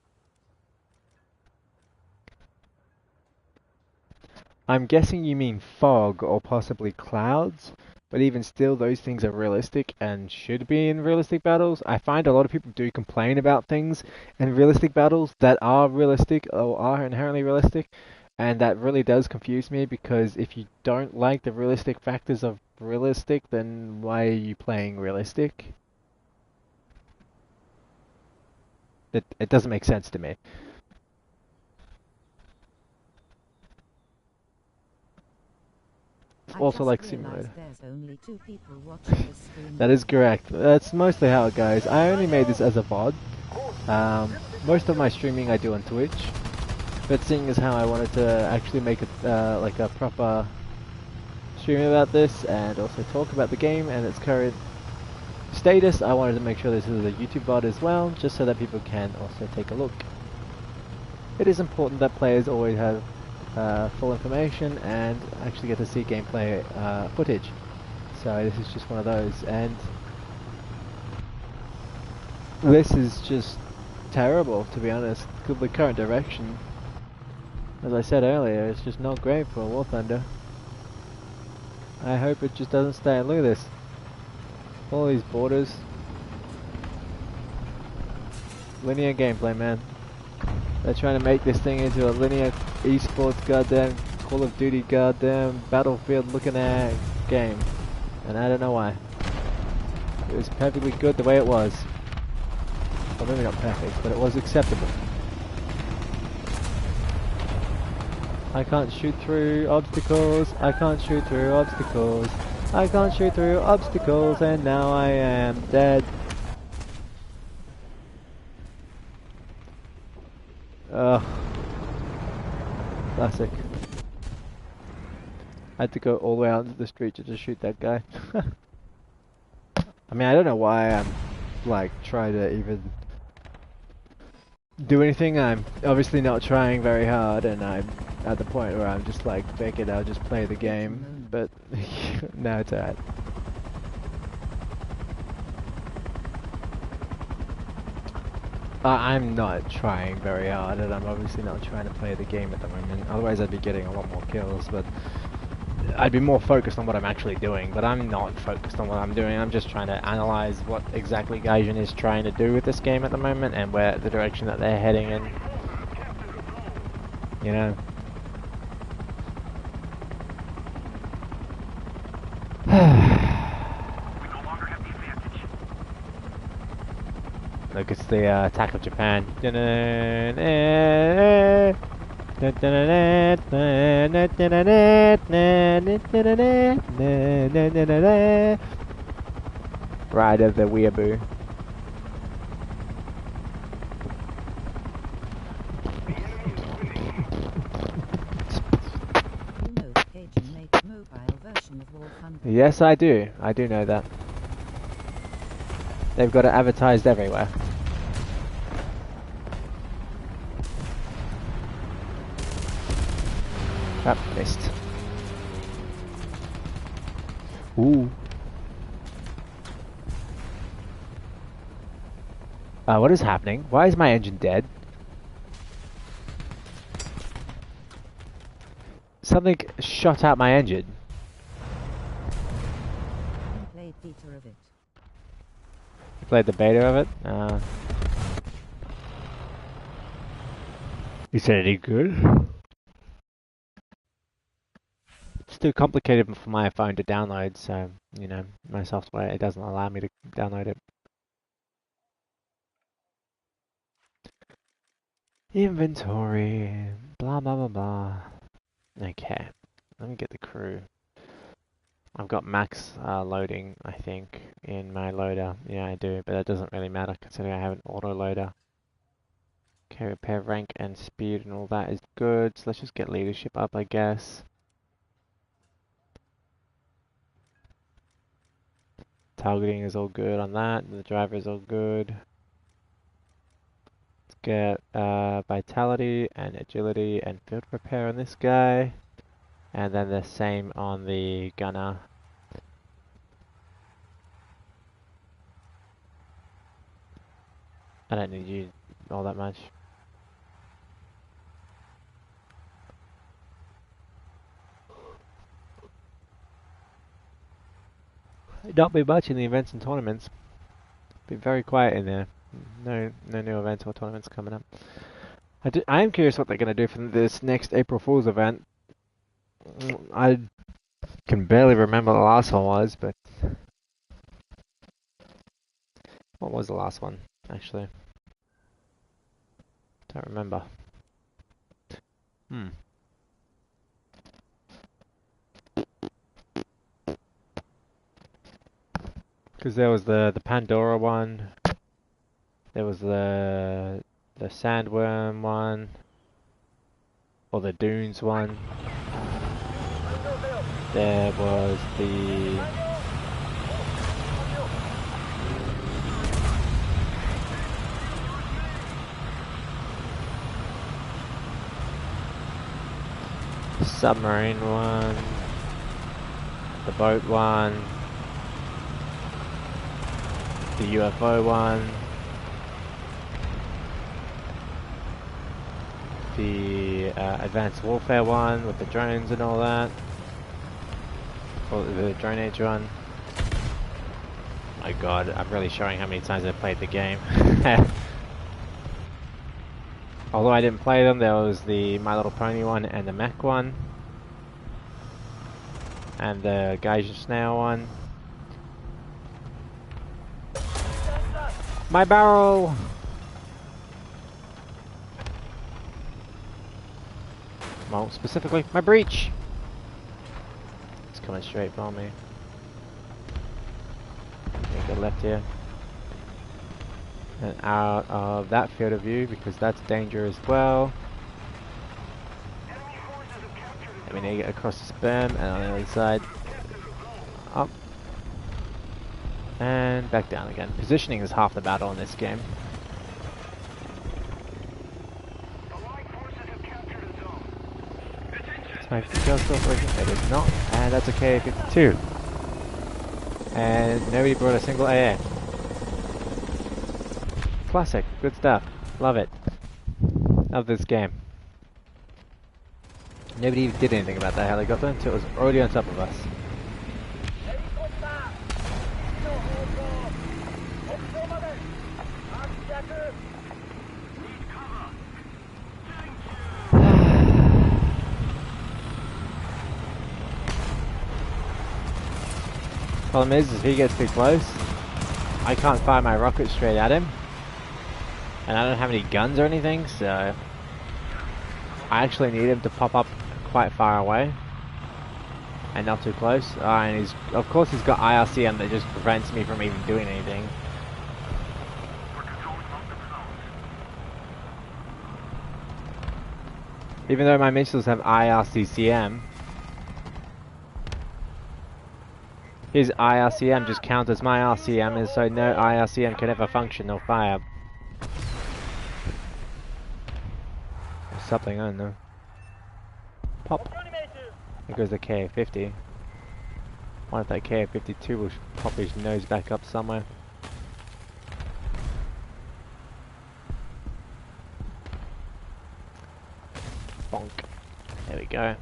I'm guessing you mean fog or possibly clouds, but even still, those things are realistic and should be in realistic battles. I find a lot of people do complain about things in realistic battles that are realistic or are inherently realistic, and that really does confuse me, because if you don't like the realistic factors of realistic, then why are you playing realistic? It doesn't make sense to me. Also like simulator. That is correct. That's mostly how it goes. I only made this as a VOD. Most of my streaming I do on Twitch, but seeing as how I wanted to actually make it like a proper stream about this, and also talk about the game and its current status, I wanted to make sure this is a YouTube VOD as well, just so that people can also take a look. It is important that players always have full information and actually get to see gameplay footage. So this is just one of those, and this is just terrible, to be honest. The current direction, as I said earlier, it's just not great for WarThunder. I hope it just doesn't stay. Look at this. All these borders. Linear gameplay, man. They're trying to make this thing into a linear esports goddamn Call of Duty goddamn Battlefield looking at game. And I don't know why. It was perfectly good the way it was. Well, maybe not perfect, but it was acceptable. I can't shoot through obstacles. I can't shoot through obstacles. I can't shoot through obstacles and now I am dead. Ugh. Classic. I had to go all the way out into the street to just shoot that guy. I mean, I don't know why I'm like trying to even do anything. I'm obviously not trying very hard, and I'm at the point where I'm just like, fuck it, I'll just play the game. But no, it's alright. I'm not trying very hard, and I'm obviously not trying to play the game at the moment. Otherwise, I'd be getting a lot more kills, but I'd be more focused on what I'm actually doing. But I'm not focused on what I'm doing. I'm just trying to analyze what exactly Gaijin is trying to do with this game at the moment, and where the direction that they're heading in. You know. Look, it's the attack of Japan. Ride of the weeaboo. You know Gaijin make a mobile version of WarThunder. Yes, I do. I do know that. They've got it advertised everywhere. Ah, missed. Ooh. What is happening? Why is my engine dead? Something shot out my engine. Played beta of it. You played the beta of it? Is it any good? It's too complicated for my phone to download, so, you know, my software, it doesn't allow me to download it. Inventory, blah blah blah blah. Okay, let me get the crew. I've got max loading, I think, in my loader. Yeah, I do, but that doesn't really matter considering I have an auto loader. Okay, repair rank and speed and all that is good, so let's just get leadership up, I guess. Targeting is all good on that, the driver is all good. Let's get vitality and agility and field repair on this guy. And then the same on the gunner. I don't need you all that much. Not be much in the events and tournaments. Be very quiet in there. No new events or tournaments coming up. I am curious what they're going to do for this next April Fool's event. I can barely remember the last one was, but what was the last one, actually? Don't remember. Because there was the Pandora one, there was the Sandworm one, or the Dunes one. There was the submarine one, the boat one, the UFO one, the advanced warfare one with the drones and all that, or the drone age one. My god, I'm really showing how many times I've played the game. Although I didn't play them, there was the My Little Pony one and the mech one. And the Gaijin Snail one. My barrel! Well, specifically, my breach! It's coming straight for me. go left here. And out of that field of view, because that's danger as well. And we need to get across this berm, and on the other side, up. And back down again. Positioning is half the battle in this game. Is my gel still working? It is not. And that's a K-52. And nobody brought a single AA. Classic. Good stuff. Love it. Love this game. Nobody even did anything about that helicopter until it was already on top of us. Problem is, if he gets too close, I can't fire my rocket straight at him. And I don't have any guns or anything, so I actually need him to pop up quite far away and not too close. And of course he's got IRCM that just prevents me from even doing anything. Even though my missiles have IRCCM, his IRCM just counts as my RCM, and so no IRCM can ever function or fire. Or something, I don't know. Pop. There goes the Ka-50. What if that Ka-52 will pop his nose back up somewhere? Bonk. There we go.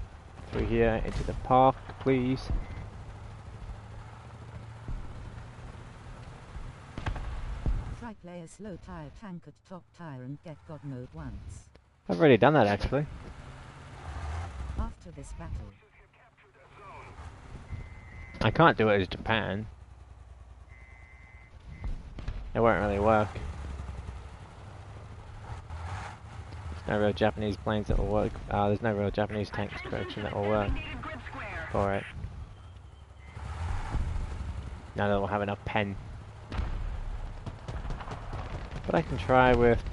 Through here, into the park, please. Try play a slow tire tank at top tire and get God mode once. I've already done that actually. After this battle. I can't do it as Japan. It won't really work. There's no real Japanese planes that will work. There's no real Japanese tanks correction that will work for it. None of them will have enough pen. But I can try with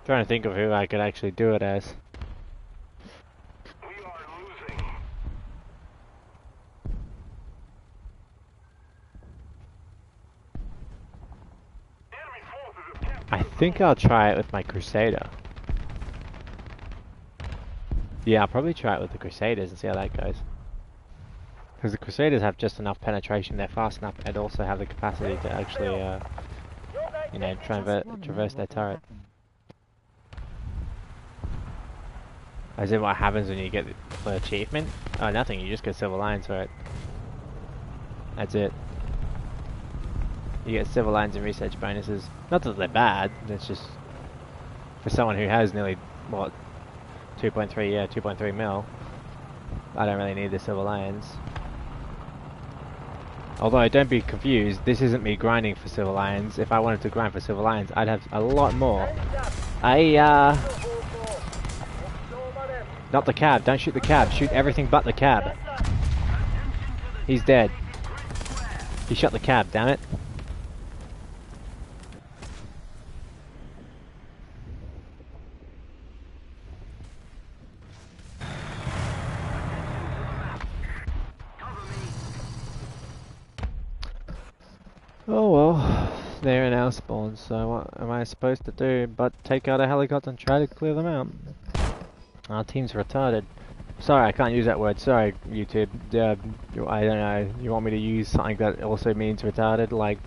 Trying to think of who I could actually do it as. We are losing. I think I'll try it with my Crusader. Yeah, I'll probably try it with the Crusaders and see how that goes. Because the Crusaders have just enough penetration, they're fast enough, and also have the capacity to actually, you know, traverse their turret. As in what happens when you get the achievement? Oh, nothing, you just get Civil Lines for it. That's it. You get Civil Lines and research bonuses. Not that they're bad, it's just... For someone who has nearly, what, 2.3 mil, I don't really need the Civil Lines. Although, don't be confused, this isn't me grinding for Civil Lines. If I wanted to grind for Civil Lines, I'd have a lot more. Not the cab, don't shoot the cab, shoot everything but the cab. He's dead. He shot the cab, damn it. Oh well, they're in our spawn, so what am I supposed to do but take out a helicopter and try to clear them out? Our team's retarded. Sorry, I can't use that word. Sorry, YouTube. I don't know. You want me to use something that also means retarded? Like,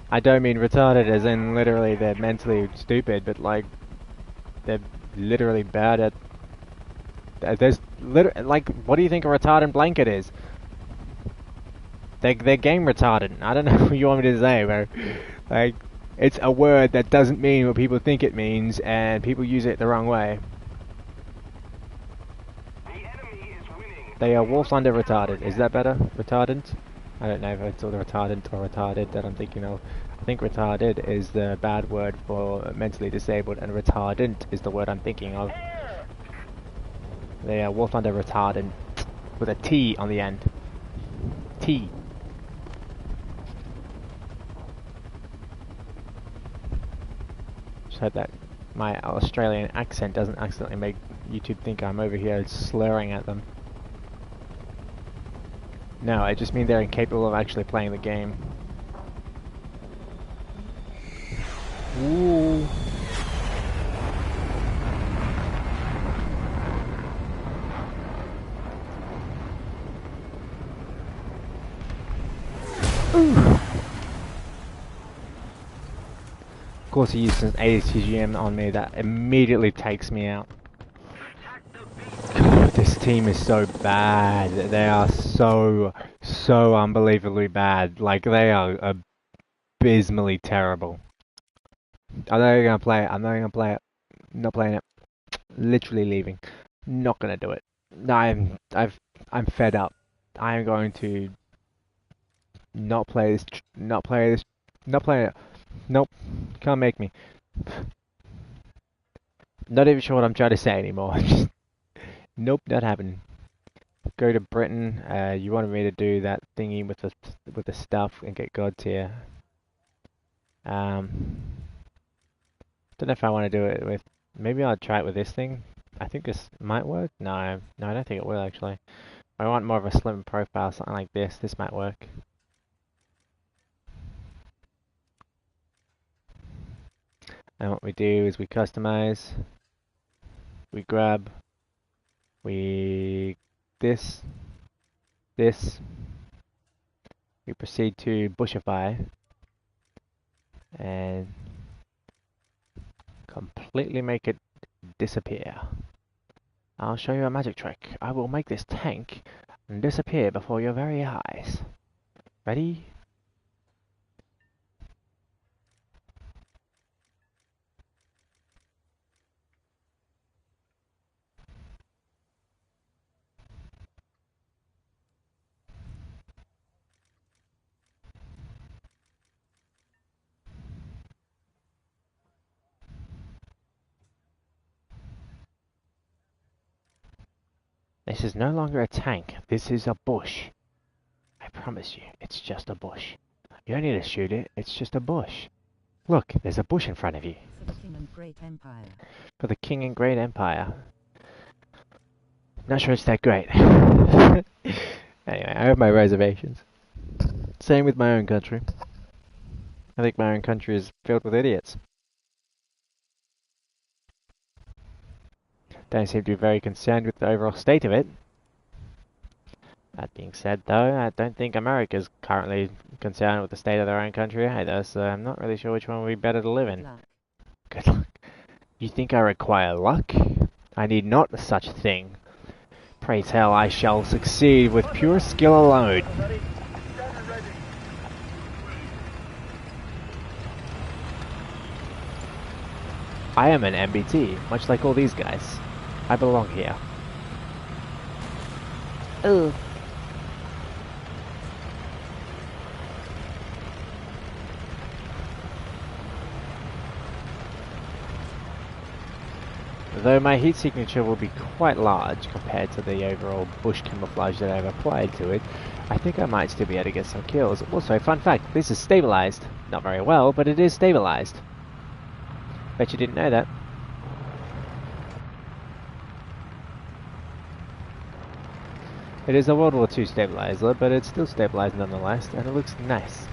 I don't mean retarded as in literally they're mentally stupid, but like, they're literally bad at... There's like, what do you think a retardant blanket is? They're game retardant. I don't know what you want me to say, bro. Like, it's a word that doesn't mean what people think it means, and people use it the wrong way. They are WarThunder retarded. Is that better? Retardant? I don't know if it's all the retardant or retarded that I'm thinking of. I think retarded is the bad word for mentally disabled, and retardant is the word I'm thinking of. They are WarThunder retardant with a T on the end. T. Just hope that my Australian accent doesn't accidentally make YouTube think I'm over here slurring at them. No, I just mean they're incapable of actually playing the game. Ooh. Ooh. Of course, he used an ATGM on me that immediately takes me out. God, this team is so bad. They are so unbelievably bad. Like, they are abysmally terrible. I'm not even gonna play it. I'm not even gonna play it. Not playing it. Literally leaving. Not gonna do it. I'm fed up. I am going to not play this. Not play this. Not play it. Nope. Can't make me. Not even sure what I'm trying to say anymore. Nope, not happening. Go to Britain. You wanted me to do that thingy with the stuff and get God tier. Don't know if I want to do it with. Maybe I'll try it with this thing. I think this might work. No, I don't think it will actually. I want more of a slim profile, something like this. This might work. And what we do is we customize. We grab. This. We proceed to bushify. And completely make it disappear. I'll show you a magic trick. I will make this tank disappear before your very eyes. Ready? This is no longer a tank. This is a bush. I promise you, it's just a bush. You don't need to shoot it. It's just a bush. Look, there's a bush in front of you. For the King and Great Empire. For the King and Great Empire. Not sure it's that great. Anyway, I have my reservations. Same with my own country. I think my own country is filled with idiots. Don't seem to be very concerned with the overall state of it. That being said, though, I don't think America's currently concerned with the state of their own country either, so I'm not really sure which one would be better to live in. Good luck. You think I require luck? I need not such a thing. Pray tell, I shall succeed with pure skill alone. I am an MBT, much like all these guys. I belong here. Ugh. Though my heat signature will be quite large compared to the overall bush camouflage that I've applied to it, I think I might still be able to get some kills. Also, fun fact, this is stabilized. Not very well, but it is stabilized. Bet you didn't know that. It is a World War II stabilizer, but it's still stabilized nonetheless, and it looks nice.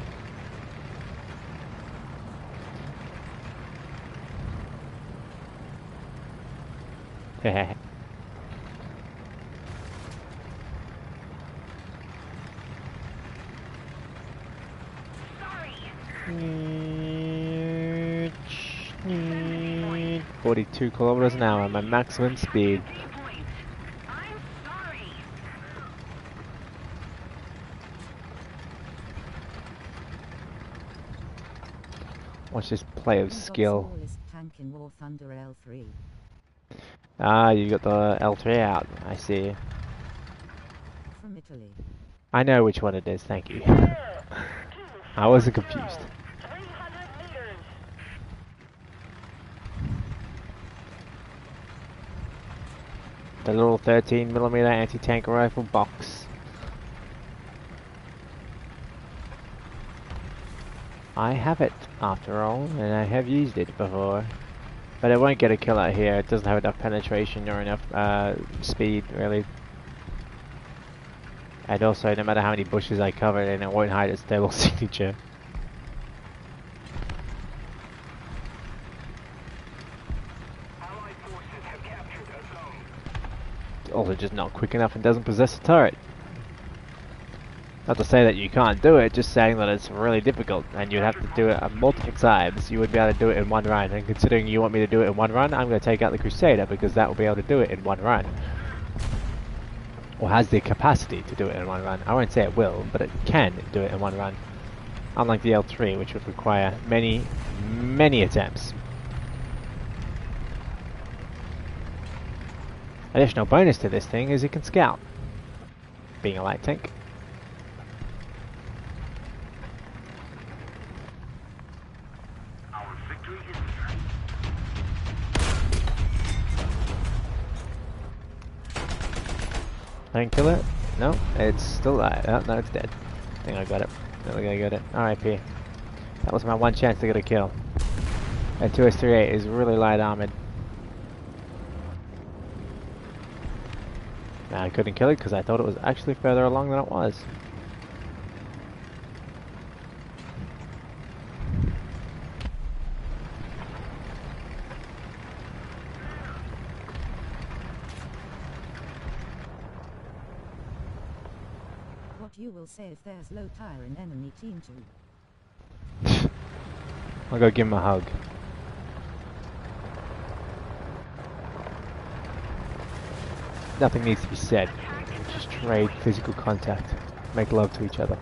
Hehe. Sorry. 42 kilometers an hour, my maximum speed. Watch this play of skill. Tank in WarThunder L3. Ah, you got the L3 out, I see. From Italy. I know which one it is, thank you. I wasn't confused. The little 13mm anti-tank rifle box. I have it, after all, and I have used it before. But it won't get a kill out here. It doesn't have enough penetration or enough speed, really. And also, no matter how many bushes I cover it in, it won't hide its thermal signature. Also just not quick enough and doesn't possess a turret. Not to say that you can't do it, just saying that it's really difficult and you'd have to do it multiple times. You wouldn't be able to do it in one run, and considering you want me to do it in one run, I'm going to take out the Crusader because that will be able to do it in one run. Or has the capacity to do it in one run. I won't say it will, but it can do it in one run. Unlike the L3, which would require many, many attempts. Additional bonus to this thing is it can scout, being a light tank. I can kill it? No, it's still alive. Oh, no, it's dead. I think I got it. I think I got it. RIP. That was my one chance to get a kill. That 2S38 is really light armored. Now I couldn't kill it because I thought it was actually further along than it was. What you will say if there's low tire in enemy team 2? I'll go give him a hug. Nothing needs to be said. Just trade physical contact. Make love to each other.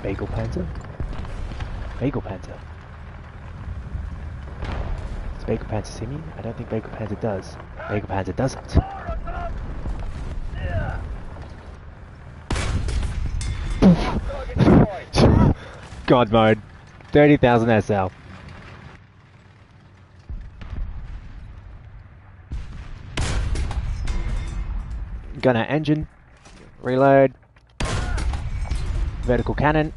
Bagel Panzer? Bagel Panzer. Does Bagel Panzer see me? I don't think Bagel Panzer does. Bagel Panzer doesn't. God mode. 30,000 SL. Gunner engine. Reload. Vertical cannon.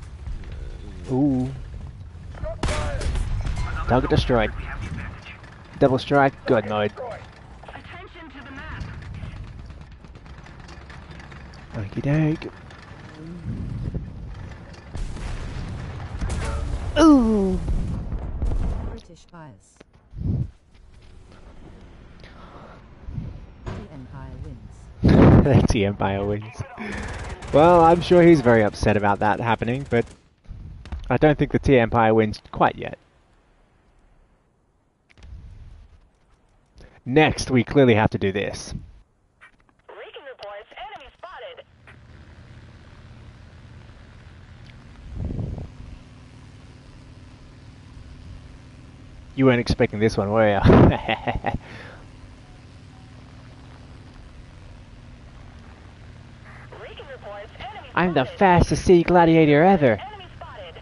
Ooh. Target destroyed. Double strike. God mode. Okie doke. Ooh. British bias. The Empire wins. The Empire wins. Well, I'm sure he's very upset about that happening, but I don't think the T Empire wins quite yet. Next, we clearly have to do this. Recon reports enemy spotted. You weren't expecting this one, were you? Recon reports enemy I'm the spotted. fastest sea gladiator ever. Enemy spotted.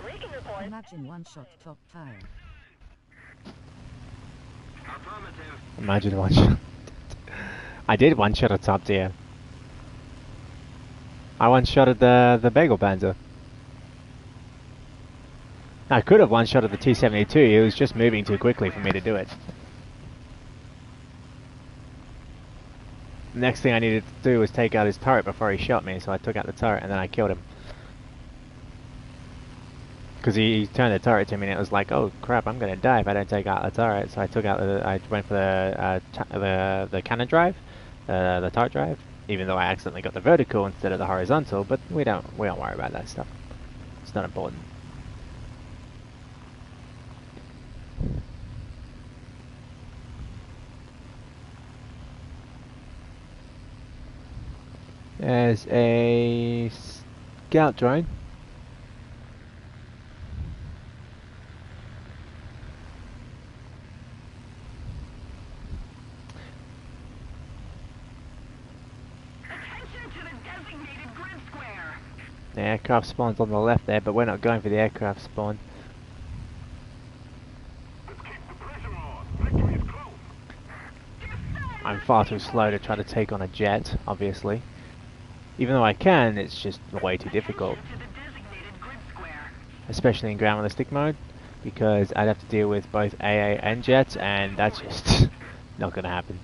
Recon reports. Imagine one shot top tire. Imagine one shot. I did one shot at top tier. I one shotted the Bagel Panzer. I could have one shotted the T-72. It was just moving too quickly for me to do it. Next thing I needed to do was take out his turret before he shot me, so I took out the turret and then I killed him. Because he turned the turret to me and it was like, oh crap, I'm gonna die if I don't take out the turret. So I took out I went for the cannon drive, the turret drive. Even though I accidentally got the vertical instead of the horizontal, but we don't worry about that stuff. It's not important. There's a scout drone. Attention to the designated grid square. The aircraft spawn's on the left there, but we're not going for the aircraft spawn. Let's keep the pressure on. Victory is close. I'm far too slow to try to take on a jet, obviously. Even though I can, it's just way too difficult. Attention to the designated grid square. Especially in ground realistic mode, because I'd have to deal with both AA and jets, and that's just not gonna happen.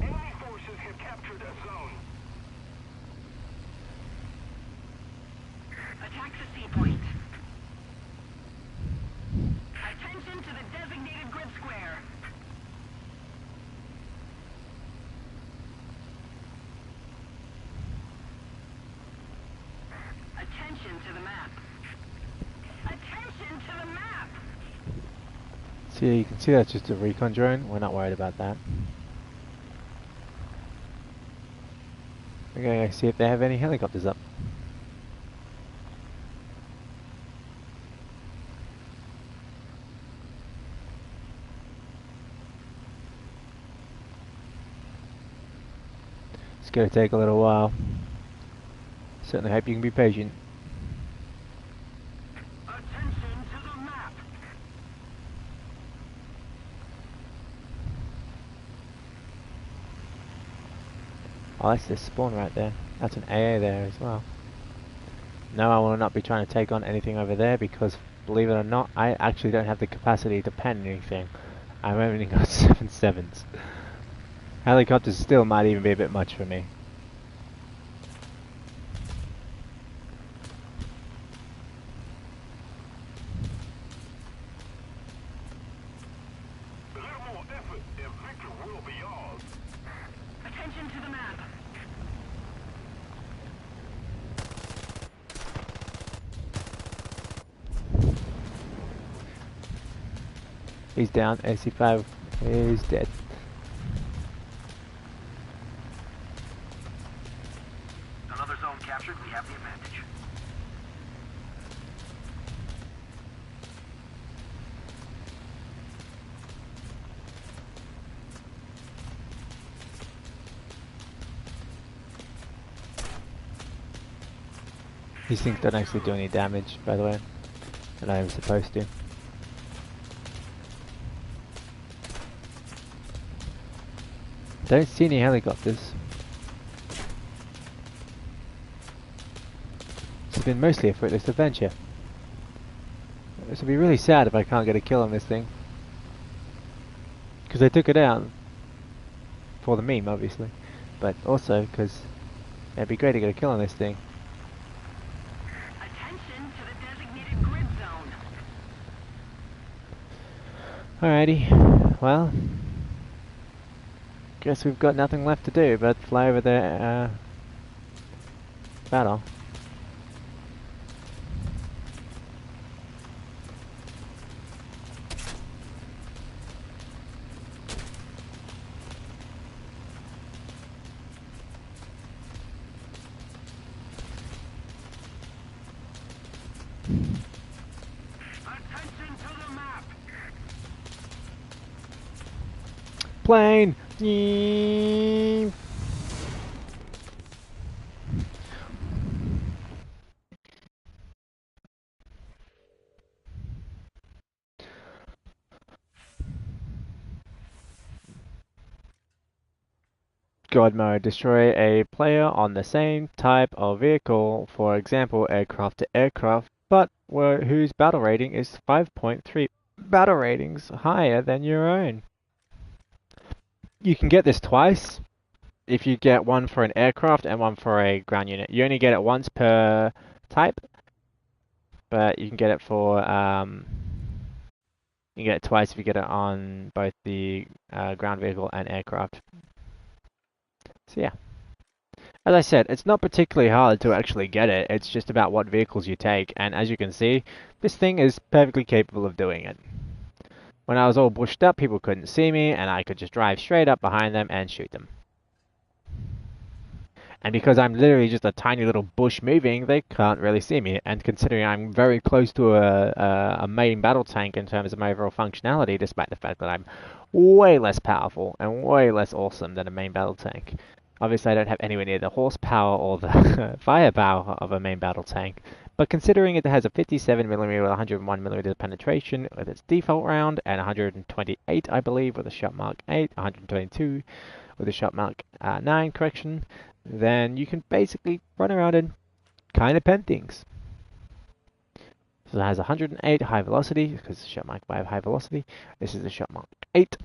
Enemy forces have captured a zone. Attack the sea point. Attention to the designated grid square. Attention to the map. Attention to the map. See, you can see that's just a recon drone. We're not worried about that. Okay, see if they have any helicopters up. It's gonna take a little while. Certainly hope you can be patient. Attention to the map. Oh, that's the spawn right there. That's an AA there as well. No, I will not be trying to take on anything over there because, believe it or not, I actually don't have the capacity to pen anything. I've only got 7.7s. Helicopters still might even be a bit much for me. A little more effort and victory will be yours. Attention to the map. He's down. AC5 is dead. Another zone captured. We have the advantage. These things don't actually do any damage, by the way. They're not even supposed to. Don't see any helicopters. It's been mostly a fruitless adventure. This will be really sad if I can't get a kill on this thing. Because I took it out. For the meme, obviously. But also because it'd be great to get a kill on this thing. Attention to the designated grid zone. Alrighty. Well, guess we've got nothing left to do but fly over the battle. Attention to the map. Plane! Yeeeew. God mode. Destroy a player on the same type of vehicle, for example aircraft to aircraft, but whose battle rating is 5.3 battle ratings higher than your own. You can get this twice if you get one for an aircraft and one for a ground unit. You only get it once per type, but you can get it for you get it twice if you get it on both the ground vehicle and aircraft. So yeah. As I said, it's not particularly hard to actually get it, it's just about what vehicles you take, and as you can see, this thing is perfectly capable of doing it. When I was all bushed up, people couldn't see me, and I could just drive straight up behind them and shoot them. And because I'm literally just a tiny little bush moving, they can't really see me. And considering I'm very close to a main battle tank in terms of my overall functionality, despite the fact that I'm way less powerful and way less awesome than a main battle tank. Obviously, I don't have anywhere near the horsepower or the firepower of a main battle tank. But considering it has a 57mm with 101mm penetration with its default round, and 128, I believe, with a shot mark 8, 122 with a shot mark 9, correction, then you can basically run around and kind of pen things. So it has 108 high velocity, because it's a shot mark 5 high velocity. This is the shot mark 8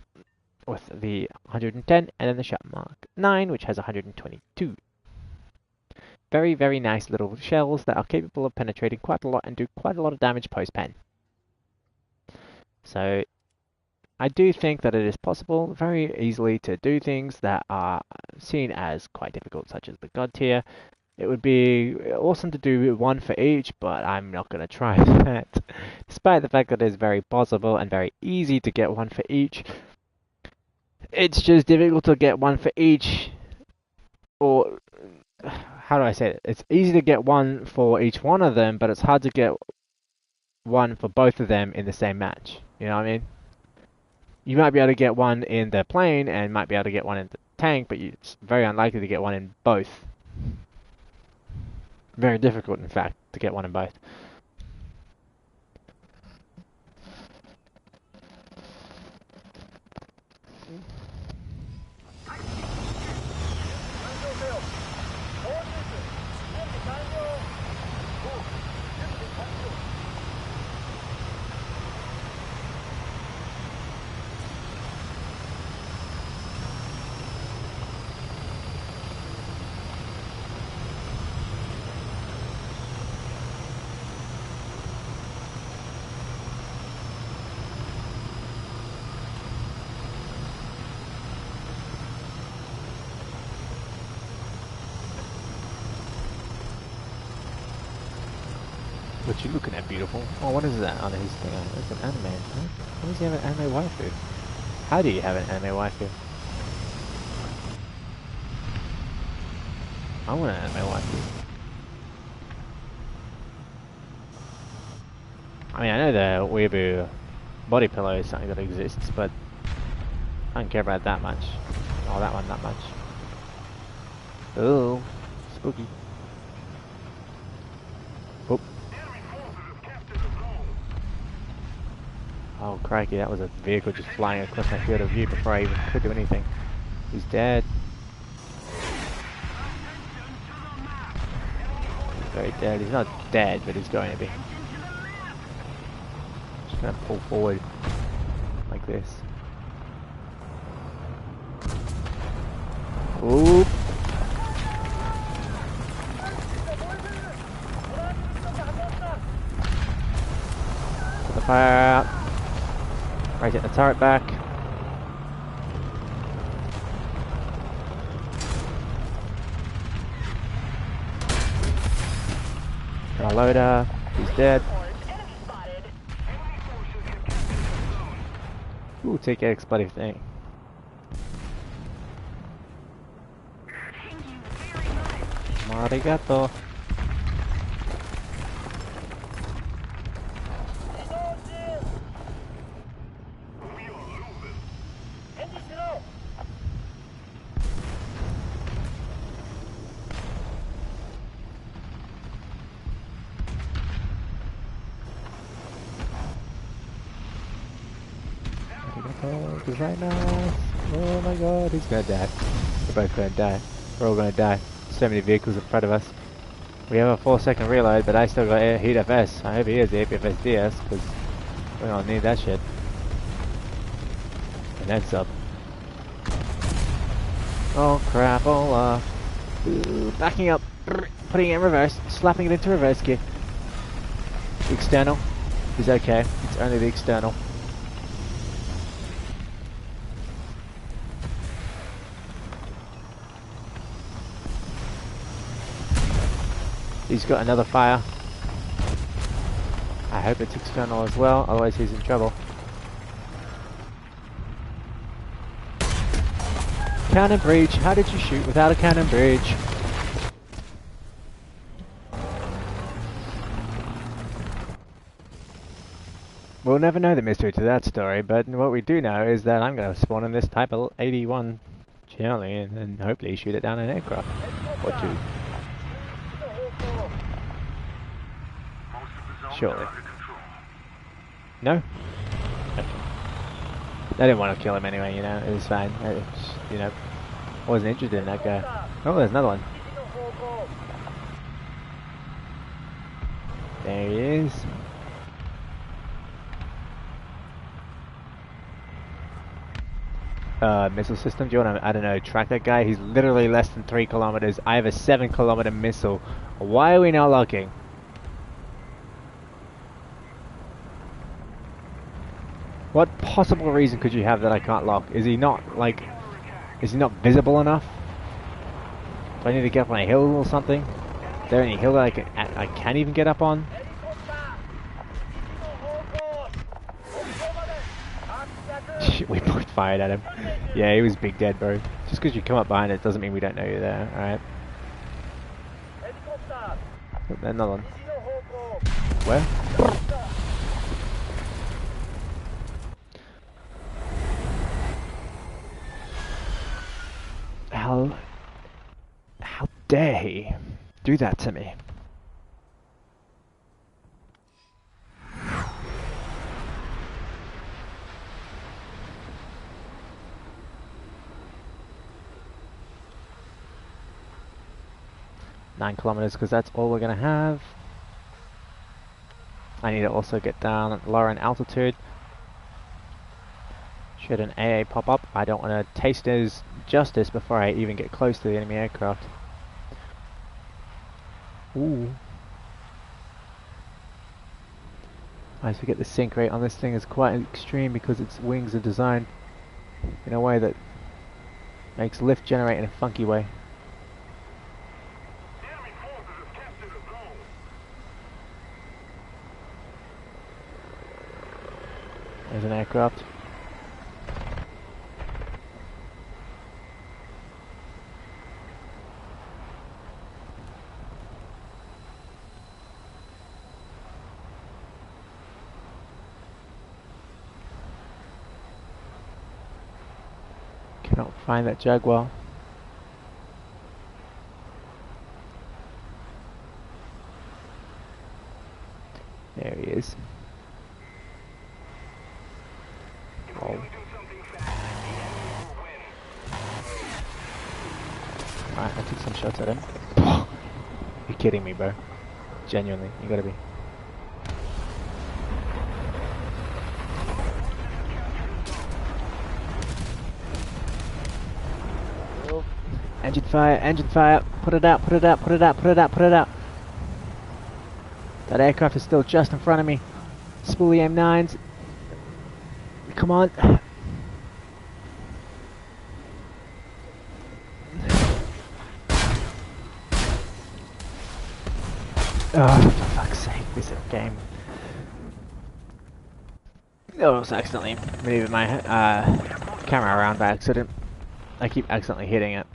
with the 110, and then the shot mark 9, which has 122. Very, very nice little shells that are capable of penetrating quite a lot and do quite a lot of damage post-pen. So I do think that it is possible very easily to do things that are seen as quite difficult, such as the God tier. It would be awesome to do one for each, but I'm not going to try that. Despite the fact that it is very possible and very easy to get one for each, it's just difficult to get one for each, or how do I say it? It's easy to get one for each one of them, but it's hard to get one for both of them in the same match. You know what I mean? You might be able to get one in the plane and might be able to get one in the tank, but it's very unlikely to get one in both. Very difficult, in fact, to get one in both. What you looking at, beautiful? Oh, what is that on his thing? It's an anime. Huh? How does he have an anime waifu? How do you have an anime waifu? I want an anime waifu. I mean, I know the weeaboo body pillow is something that exists, but I don't care about that much. Oh, that one that much. Oh, spooky. Oh. Oh, crikey, that was a vehicle just flying across my field of view before I even could do anything. He's dead. He's very dead. He's not dead, but he's going to be. Just gonna pull forward like this. Oop. Put the fire out. Right, get the turret back. Got a loader. He's dead. Ooh, take X buddy thing. Arigato. Because right now, oh my god, he's gonna die. We're both gonna die. We're all gonna die. So many vehicles in front of us. We have a 4-second reload, but I still got a heat FS. I hope he has the APFS DS, because we don't need that shit. And then sub. Oh crap, all ooh, backing up, putting it in reverse, slapping it into reverse gear. The external is okay, it's only the external. He's got another fire. I hope it's external as well, otherwise he's in trouble. Cannon breach. How did you shoot without a cannon breach? We'll never know the mystery to that story, but what we do know is that I'm going to spawn in this Type 81 Charlie and hopefully shoot it down an aircraft. Or two. Surely. No? Okay. I didn't want to kill him anyway, you know, it was fine. I just, you know, wasn't interested in that guy. Oh, there's another one. There he is. Missile system, do you want to, I don't know, track that guy? He's literally less than 3 kilometers. I have a 7-kilometer missile. Why are we not locking? What possible reason could you have that I can't lock? Is he not, like, is he not visible enough? Do I need to get up on a hill or something? Is there any hill that I can't even get up on? Shit, we both fired at him. Yeah, he was big dead, bro. Just because you come up behind it doesn't mean we don't know you're there, alright? Oh, another one. Where? How dare he do that to me? Nine kilometers, because that's all we're gonna have. I need to also get down lower in altitude. Should an AA pop up, I don't want to taste his justice before I even get close to the enemy aircraft. Ooh. I forget the sink rate on this thing is quite extreme because its wings are designed in a way that makes lift generate in a funky way. There's an aircraft. Cannot find that Jaguar. There he is. Oh. Alright, I took some shots at him. You're kidding me, bro. Genuinely, you gotta be. Engine fire, put it out, put it out, put it out, put it out, put it out. That aircraft is still just in front of me. Spoolie M9s. Come on. Oh, for fuck's sake, this game. Oh, I was accidentally moving my camera around by accident. I keep accidentally hitting it.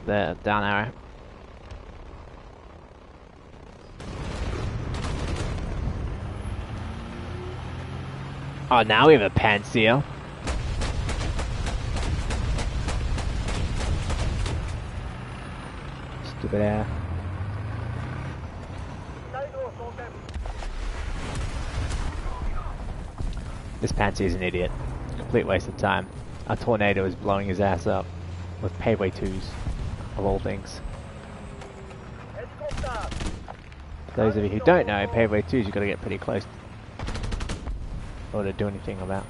The down arrow. Oh, now we have a Panzer. Stupid air. This Panzer is an idiot. Complete waste of time. A tornado is blowing his ass up with paveway 2s, of all things. For those of you who don't know, paveway 2s you've got to get pretty close in order to do anything about.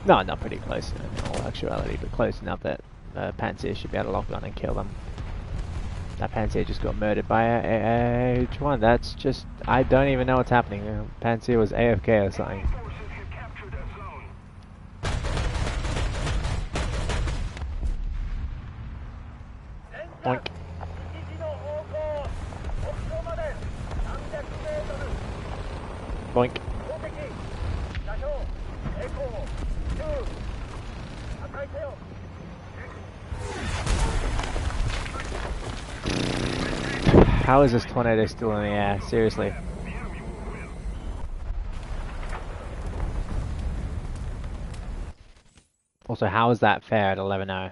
No, not pretty close in all actuality, but close enough that Panzer should be able to lock on and kill them. That Panzer just got murdered by a H1. That's just, I don't even know what's happening. Panzer was AFK or something. Boink. Boink. How is this tornado still in the air? Seriously. Also, how is that fair at 11-0?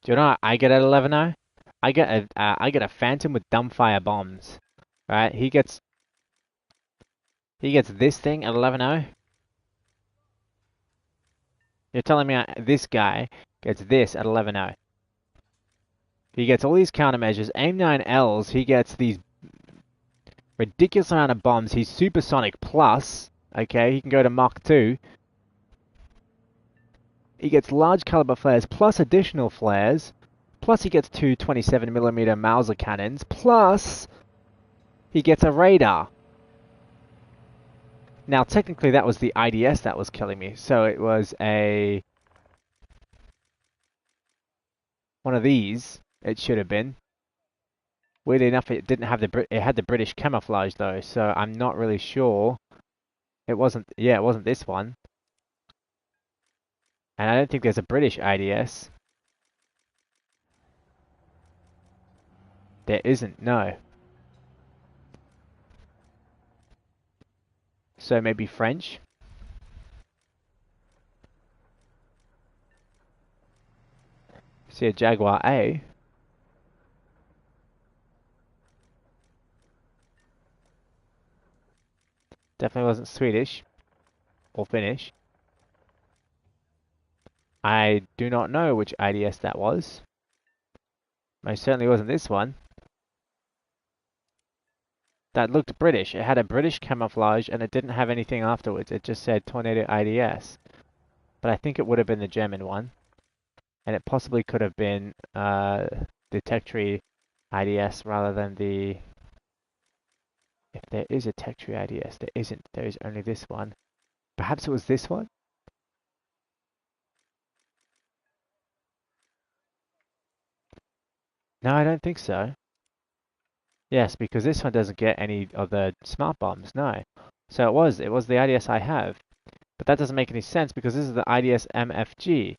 Do you know what I get at 11-0? I get a Phantom with dumbfire bombs. Right? He gets this thing at 11-0. You're telling me this guy gets this at 11-0. He gets all these countermeasures. Aim 9Ls. He gets these ridiculous amount of bombs. He's supersonic plus. Okay, he can go to Mach 2. He gets large caliber flares plus additional flares. Plus he gets two 27mm Mauser cannons. Plus he gets a radar. Now technically that was the IDS that was killing me. So it was one of these. It should have been. Weirdly enough, it didn't have it had the British camouflage though, so I'm not really sure. It wasn't this one. And I don't think there's a British IDS. There isn't, no. So maybe French? See a Jaguar A. Definitely wasn't Swedish. Or Finnish. I do not know which IDS that was. Most certainly wasn't this one. That looked British. It had a British camouflage and it didn't have anything afterwards. It just said Tornado IDS. But I think it would have been the German one. And it possibly could have been the Tech-Tree IDS rather than the... If there is a Tech-Tree IDS, there isn't. There is only this one. Perhaps it was this one? No, I don't think so. Yes, because this one doesn't get any of the smart bombs, no. So it was the IDS I have. But that doesn't make any sense because this is the IDS MFG.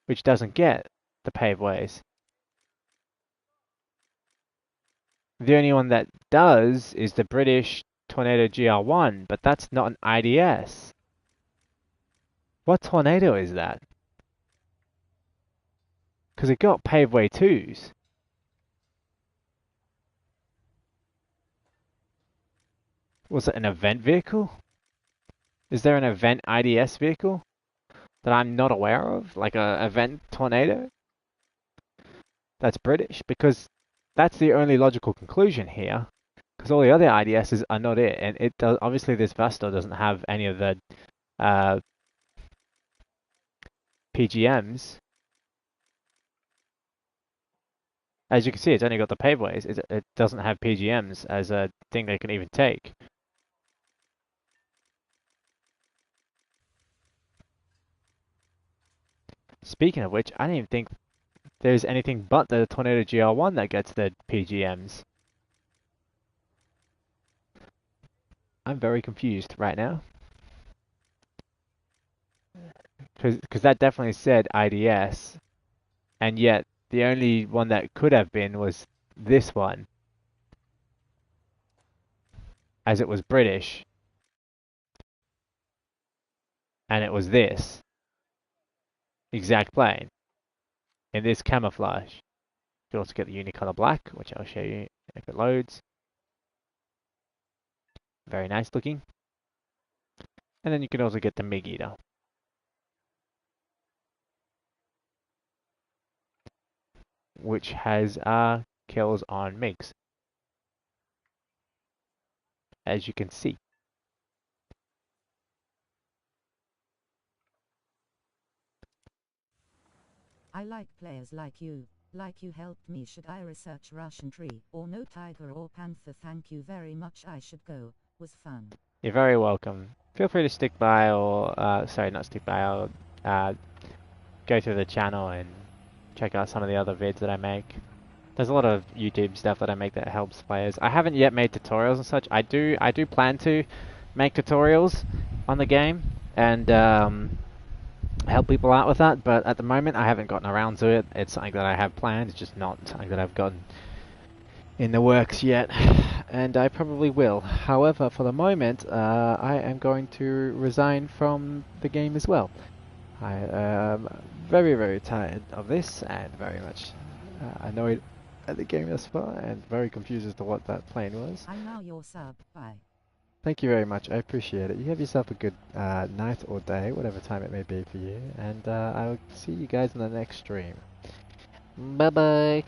Which doesn't get the paved ways. The only one that does is the British Tornado GR1, but that's not an IDS. What tornado is that? Because it got paved way 2s. Was it an event vehicle? Is there an event IDS vehicle that I'm not aware of? Like a event tornado? That's British? Because that's the only logical conclusion here. Because all the other IDSs are not it. And it does, obviously this Vestor doesn't have any of the PGMs. As you can see, it's only got the paveways. It doesn't have PGMs as a thing they can even take. Speaking of which, I don't even think there's anything but the Tornado GR1 that gets the PGMs. I'm very confused right now. Because that definitely said IDS, and yet the only one that could have been was this one, as it was British, and it was this exact plane in this camouflage. You can also get the unicolor black, which I'll show you if it loads. Very nice looking. And then you can also get the MiG Eater. Which has kills on MiGs. As you can see. I like players like you. Like you helped me. Should I research Russian tree or no tiger or panther? Thank you very much. I should go. Was fun. You're very welcome. Feel free to stick by or, sorry, not stick by, or go through the channel and check out some of the other vids that I make. There's a lot of YouTube stuff that I make that helps players. I haven't yet made tutorials and such. I do plan to make tutorials on the game and help people out with that, but at the moment I haven't gotten around to it. It's something that I have planned, it's just not something that I've gotten in the works yet, and I probably will. However, for the moment, I am going to resign from the game as well. I am very, very tired of this and very much annoyed at the game thus far and very confused as to what that plane was. I'm now your sub. Bye. Thank you very much, I appreciate it. You have yourself a good night or day, whatever time it may be for you, and I'll see you guys in the next stream. Bye bye!